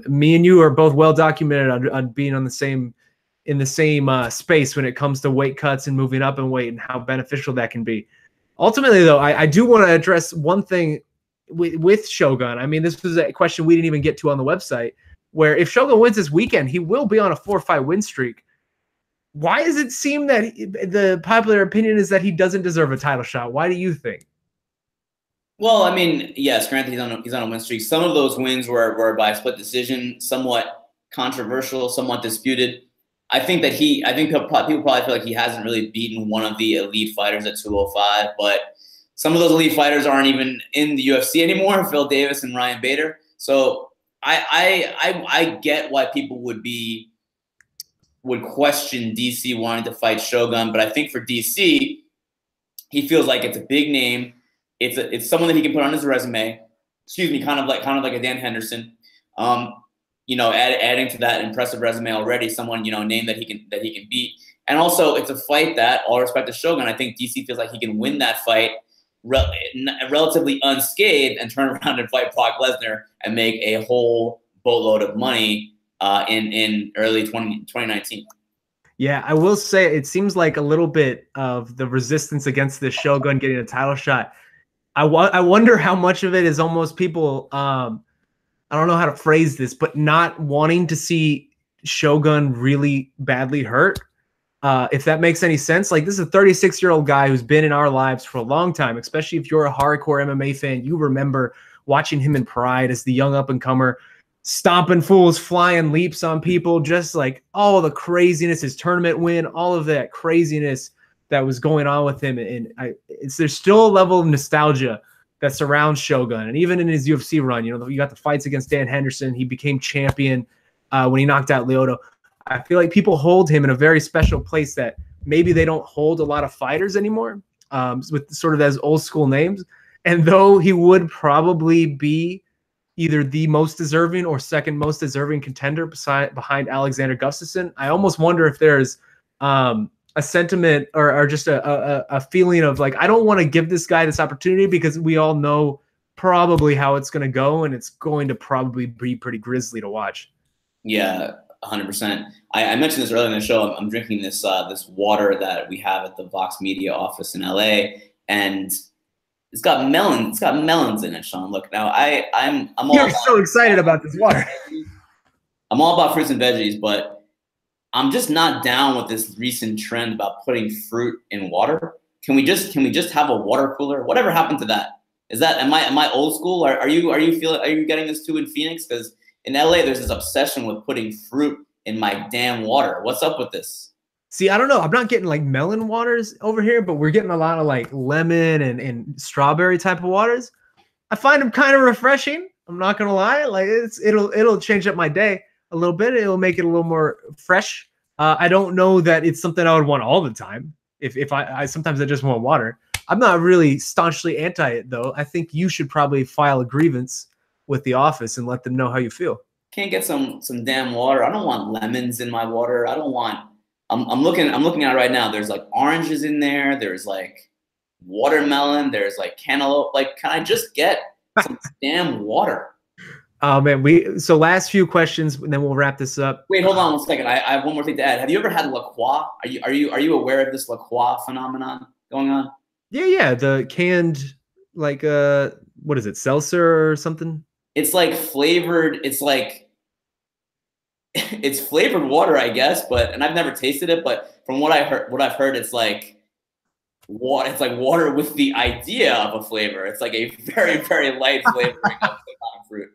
Me and you are both well documented on being in the same space when it comes to weight cuts and moving up in weight and how beneficial that can be. Ultimately, though, I do want to address one thing with Shogun. I mean, this was a question we didn't even get to on the website, where if Shogun wins this weekend, he will be on a 4-fight win streak. Why does it seem that the popular opinion is that he doesn't deserve a title shot? Why do you think? Well, I mean, yes, granted, he's on a win streak. Some of those wins were by split decision, somewhat controversial, somewhat disputed. I think people probably feel like he hasn't really beaten one of the elite fighters at 205, but some of those elite fighters aren't even in the UFC anymore, Phil Davis and Ryan Bader. So I get why people would question DC wanting to fight Shogun, but I think for DC, he feels like it's a big name. It's someone that he can put on his resume. Excuse me, kind of like a Dan Henderson. Adding to that impressive resume already, someone name that he can beat. And also, it's a fight that, all respect to Shogun, I think DC feels like he can win that fight relatively unscathed and turn around and fight Brock Lesnar and make a whole boatload of money in early 2019. Yeah, I will say it seems like a little bit of the resistance against this Shogun getting a title shot. I wonder how much of it is almost people, I don't know how to phrase this, but not wanting to see Shogun really badly hurt. If that makes any sense. Like, this is a 36-year-old guy who's been in our lives for a long time, especially if you're a hardcore MMA fan. You remember watching him in Pride as the young up-and-comer, stomping fools, flying leaps on people, just like all the craziness, his tournament win, all of that craziness that was going on with him. And there's still a level of nostalgia that surrounds Shogun. And even in his UFC run, you know, you got the fights against Dan Henderson. He became champion when he knocked out Lyoto. I feel like people hold him in a very special place that maybe they don't hold a lot of fighters anymore, with sort of those old school names. And though he would probably be either the most deserving or second most deserving contender behind Alexander Gustafsson, I almost wonder if there's a sentiment or just a feeling of like, I don't want to give this guy this opportunity because we all know probably how it's going to go, and it's going to probably be pretty grisly to watch. Yeah, 100%. I mentioned this earlier in the show. I'm drinking this this water that we have at the Vox Media office in LA, and it's got melon. It's got melons in it, Shaun. Look, now I'm all You're so excited about this water. I'm all about fruits and veggies, but I'm just not down with this recent trend about putting fruit in water. Can we just have a water cooler? Whatever happened to that? Am I old school? Are you getting this too in Phoenix? Because in LA, there's this obsession with putting fruit in my damn water. What's up with this? See, I don't know. I'm not getting like melon waters over here, but we're getting a lot of like lemon and strawberry type of waters. I find them kind of refreshing. I'm not gonna lie. Like it'll change up my day a little bit. It'll make it a little more fresh. I don't know that it's something I would want all the time. If I sometimes I just want water. I'm not really staunchly anti it though. I think you should probably file a grievance with the office and let them know how you feel. Can't get some damn water. I don't want lemons in my water. I don't want. I'm looking at it right now. There's like oranges in there. There's like watermelon. There's like cantaloupe. Like, can I just get some damn water? Oh man, so last few questions, and then we'll wrap this up. Wait, hold on 1 second. I have one more thing to add. Have you ever had La Croix? Are you aware of this La Croix phenomenon going on? Yeah, the canned like what is it, seltzer or something? It's like flavored. It's like it's flavored water, I guess. And I've never tasted it. But from what I've heard, it's like water. It's like water with the idea of a flavor. It's like a very, very light flavoring of fruit.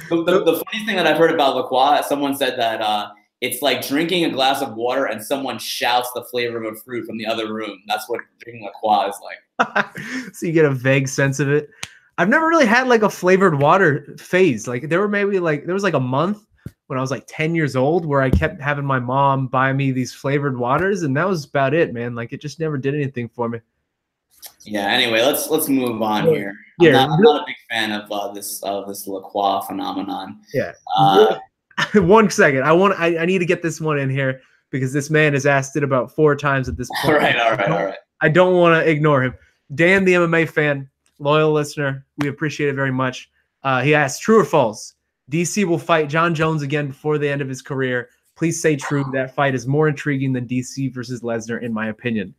The funniest thing that I've heard about La Croix, someone said that it's like drinking a glass of water and someone shouts the flavor of a fruit from the other room. That's what drinking La Croix is like. So you get a vague sense of it. I've never really had like a flavored water phase. Like there was like a month when I was like 10 years old where I kept having my mom buy me these flavored waters, and that was about it, man. Like it just never did anything for me. Yeah. Anyway, let's move on here. I'm not a big fan of this La Croix phenomenon. Yeah. 1 second. I need to get this one in here because this man has asked it about 4 times at this point. All right. I don't want to ignore him. Dan, the MMA fan, loyal listener, we appreciate it very much. He asked, true or false? DC will fight Jon Jones again before the end of his career. Please say true. That fight is more intriguing than DC versus Lesnar, in my opinion.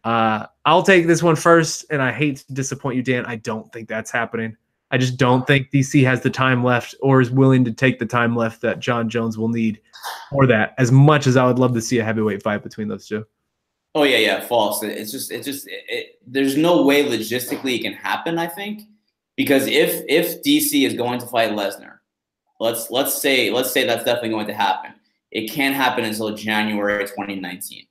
I'll take this one first, and I hate to disappoint you, Dan. I don't think that's happening. I just don't think DC has the time left or is willing to take the time left that Jon Jones will need for that, as much as I would love to see a heavyweight fight between those two. Oh yeah, false. There's no way logistically it can happen, I think, because if DC is going to fight Lesnar, let's say that's definitely going to happen. It can't happen until January 2019.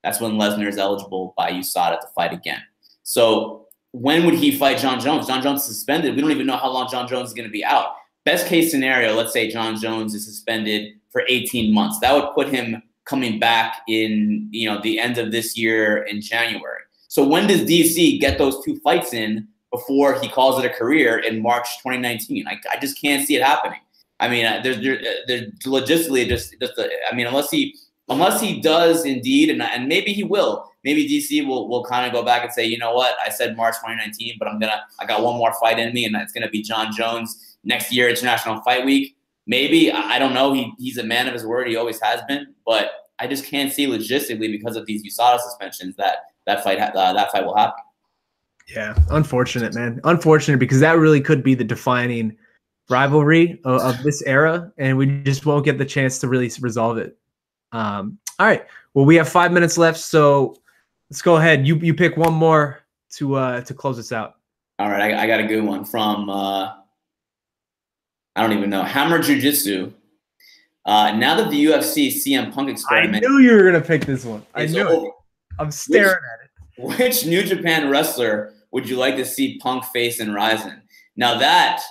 That's when Lesnar is eligible by USADA to fight again. So when would he fight Jon Jones? Jon Jones is suspended. We don't even know how long Jon Jones is going to be out. Best case scenario, let's say Jon Jones is suspended for 18 months. That would put him coming back in the end of this year in January. So when does DC get those 2 fights in before he calls it a career in March 2019? I just can't see it happening. I mean, there's logistically unless he does indeed, and maybe he will. Maybe DC will kind of go back and say, you know what, I said March 2019, but I got one more fight in me, and that's gonna be Jon Jones next year, International Fight Week. maybe, I don't know. He's a man of his word. He always has been, but I just can't see logistically because of these USADA suspensions that fight will happen. Yeah, unfortunate, man. Unfortunate, because that really could be the defining rivalry of this era, and we just won't get the chance to really resolve it. All right. Well, we have 5 minutes left, so let's go ahead. You pick one more to close us out. All right, I got a good one from I don't even know, Hammer Jiu-Jitsu. Now that the UFC CM Punk experiment, I knew you were gonna pick this one. I knew it. I'm staring at it. Which New Japan wrestler would you like to see Punk face in Rizin? Now that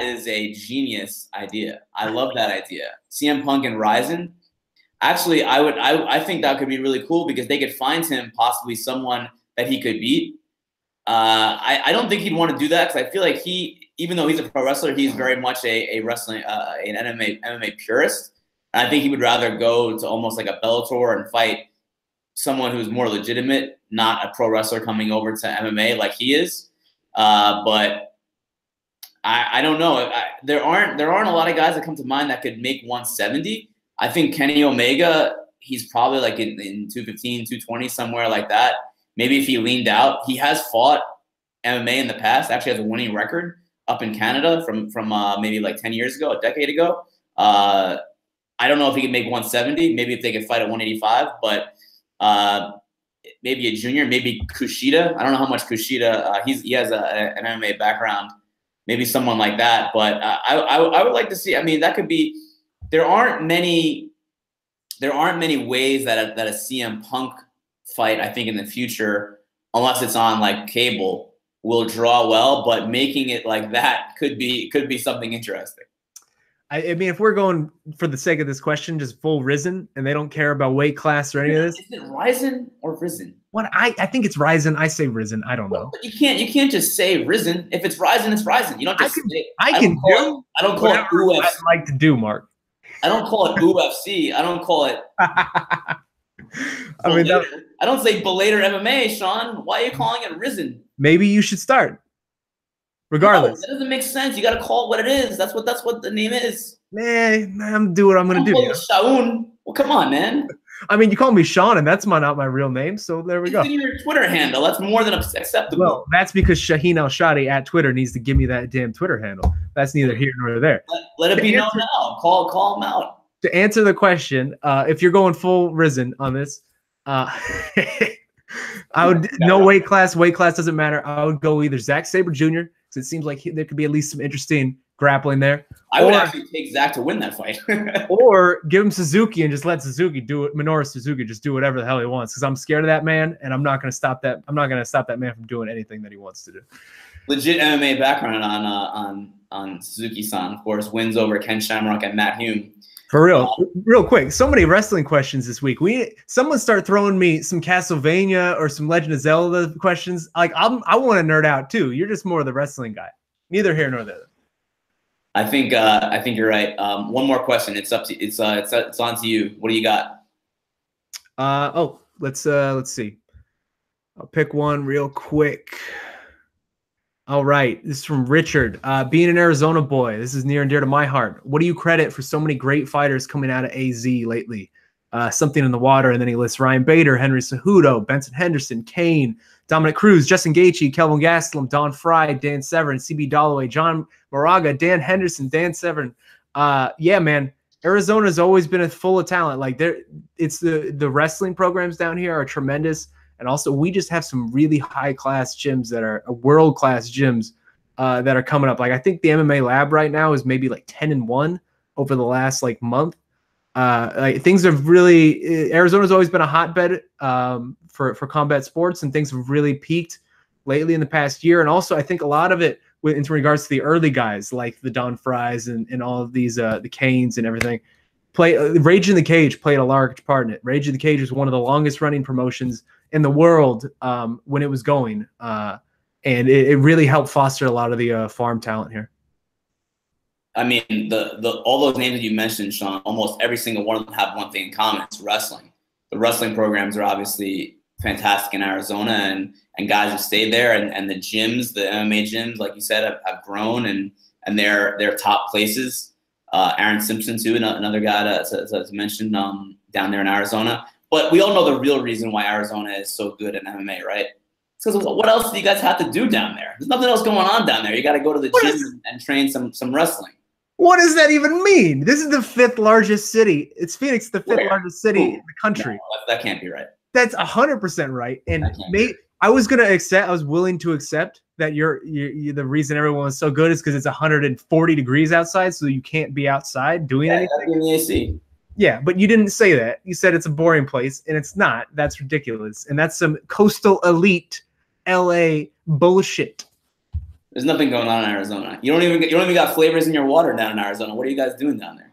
is a genius idea. I love that idea. CM Punk and Rizin. Actually, I think that could be really cool because they could find him possibly someone that he could beat. I don't think he'd want to do that because I feel like even though he's a pro wrestler, he's very much a wrestling, an MMA purist. And I think he would rather go to almost like a Bellator and fight someone who's more legitimate, not a pro wrestler coming over to MMA like he is. But I don't know. There aren't a lot of guys that come to mind that could make 170. I think Kenny Omega, he's probably like in 215, 220, somewhere like that. Maybe if he leaned out. He has fought MMA in the past, actually has a winning record up in Canada from maybe like 10 years ago, a decade ago. I don't know if he could make 170. Maybe if they could fight at 185, but maybe a junior, maybe Kushida. I don't know how much Kushida, he has an MMA background. Maybe someone like that. But I would like to see, I mean, that could be, there aren't many ways that a CM Punk fight, I think, in the future, unless it's on like cable, will draw well, but making it like that could be something interesting. I mean, if we're going for the sake of this question, just full Rizin, and they don't care about weight class or any of this. Is it Rizin or Rizin? What I think it's Rizin. I say Rizin. I don't know. But you can't just say Rizin. If it's Rizin, it's Rizin. You don't just say. I don't call it UFC. I'd like to do, Mark. I don't call it UFC. I don't call it. I mean, I don't say Belater MMA, Shaun. Why are you calling it Rizin? Maybe you should start. Regardless, no, that doesn't make sense. You got to call it what it is. That's what the name is. Man, I'm doing what I'm gonna do. Shaun. Well, come on, man. I mean, you call me Shaun, and that's not my real name. So there we go. It's in your Twitter handle. That's more than acceptable. Well, that's because Shaheen Al-Shatti at Twitter needs to give me that damn Twitter handle. That's neither here nor there. Let it be known now. Call him out. To answer the question, if you're going full Rizin on this, I would no weight class. Weight class doesn't matter. I would go either Zack Sabre Jr. because it seems like there could be at least some interesting grappling there. I would actually take Zack to win that fight. Or give him Suzuki and just let Suzuki do it. Minoru Suzuki just do whatever the hell he wants because I'm scared of that man and I'm not going to stop that. I'm not going to stop that man from doing anything that he wants to do. Legit MMA background on Suzuki-san, of course, wins over Ken Shamrock and Matt Hume. For real quick, so many wrestling questions this week. Someone start throwing me some Castlevania or some Legend of Zelda questions. Like I want to nerd out too. You're just more of the wrestling guy. Neither here nor there. I think you're right. One more question. It's on to you. What do you got? Let's see. I'll pick one real quick. All right, this is from Richard. Being an Arizona boy, this is near and dear to my heart. What do you credit for so many great fighters coming out of AZ lately? Something in the water, and then he lists Ryan Bader, Henry Cejudo, Benson Henderson, Kane, Dominic Cruz, Justin Gaethje, Kelvin Gastelum, Don Fry, Dan Severn, CB Dalloway, John Moraga, Dan Henderson, Dan Severn. Yeah, man, Arizona's always been full of talent. Like it's the wrestling programs down here are tremendous. And also, we just have some really high-class gyms that are world-class gyms that are coming up. Like, I think the MMA lab right now is maybe like 10-1 over the last like month. Like things have really Arizona's always been a hotbed for combat sports, and things have really peaked lately in the past year. And also, I think a lot of it in regards to the early guys like the Don Frys and all of these the Canes and everything. Rage in the Cage played a large part in it. Rage in the Cage was one of the longest running promotions in the world when it was going, and it really helped foster a lot of the farm talent here. I mean, all those names that you mentioned, Shaun, almost every single one of them have one thing in common: it's wrestling. The wrestling programs are obviously fantastic in Arizona, and guys have stayed there, and the gyms, the MMA gyms, like you said, have grown, and they're top places. Aaron Simpson too, another guy to mention down there in Arizona. But we all know the real reason why Arizona is so good at MMA, right? It's because what else do you guys have to do down there? There's nothing else going on down there. You got to go to the gym and train some wrestling. What does that even mean? This is the 5th largest city. It's Phoenix, the 5th largest city in the country. No, that can't be right. That's 100% right. And I was willing to accept that you're the reason everyone was so good is because it's 140 degrees outside, so you can't be outside doing anything. In the AC. Yeah, but you didn't say that. You said it's a boring place, and it's not. That's ridiculous. And that's some coastal elite LA bullshit. There's nothing going on in Arizona. You don't even got flavors in your water down in Arizona. What are you guys doing down there?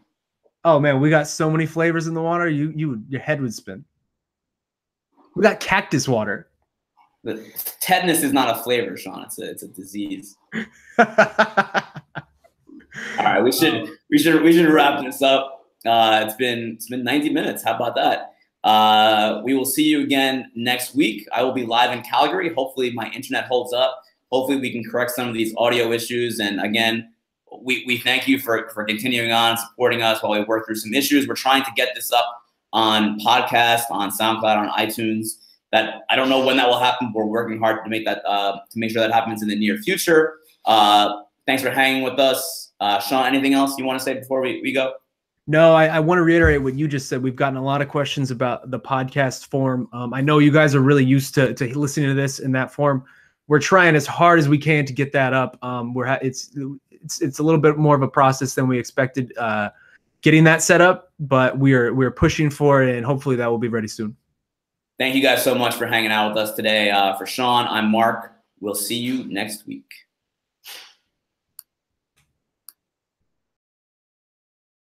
Oh man, we got so many flavors in the water. Your head would spin. We got cactus water. The tetanus is not a flavor, Shaun. It's a disease. All right, we should wrap this up. It's been 90 minutes. How about that? We will see you again next week. I will be live in Calgary. Hopefully my internet holds up. Hopefully we can correct some of these audio issues. And again, we thank you for continuing on, supporting us while we work through some issues. We're trying to get this up on podcast, on SoundCloud, on iTunes. That I don't know when that will happen. But we're working hard to make that to make sure that happens in the near future. Thanks for hanging with us. Shaun, anything else you want to say before we go? No, I want to reiterate what you just said. We've gotten a lot of questions about the podcast form. I know you guys are really used to listening to this in that form. We're trying as hard as we can to get that up. It's a little bit more of a process than we expected getting that set up, but we're pushing for it, and hopefully that will be ready soon. Thank you guys so much for hanging out with us today. For Shaun, I'm Marc. We'll see you next week.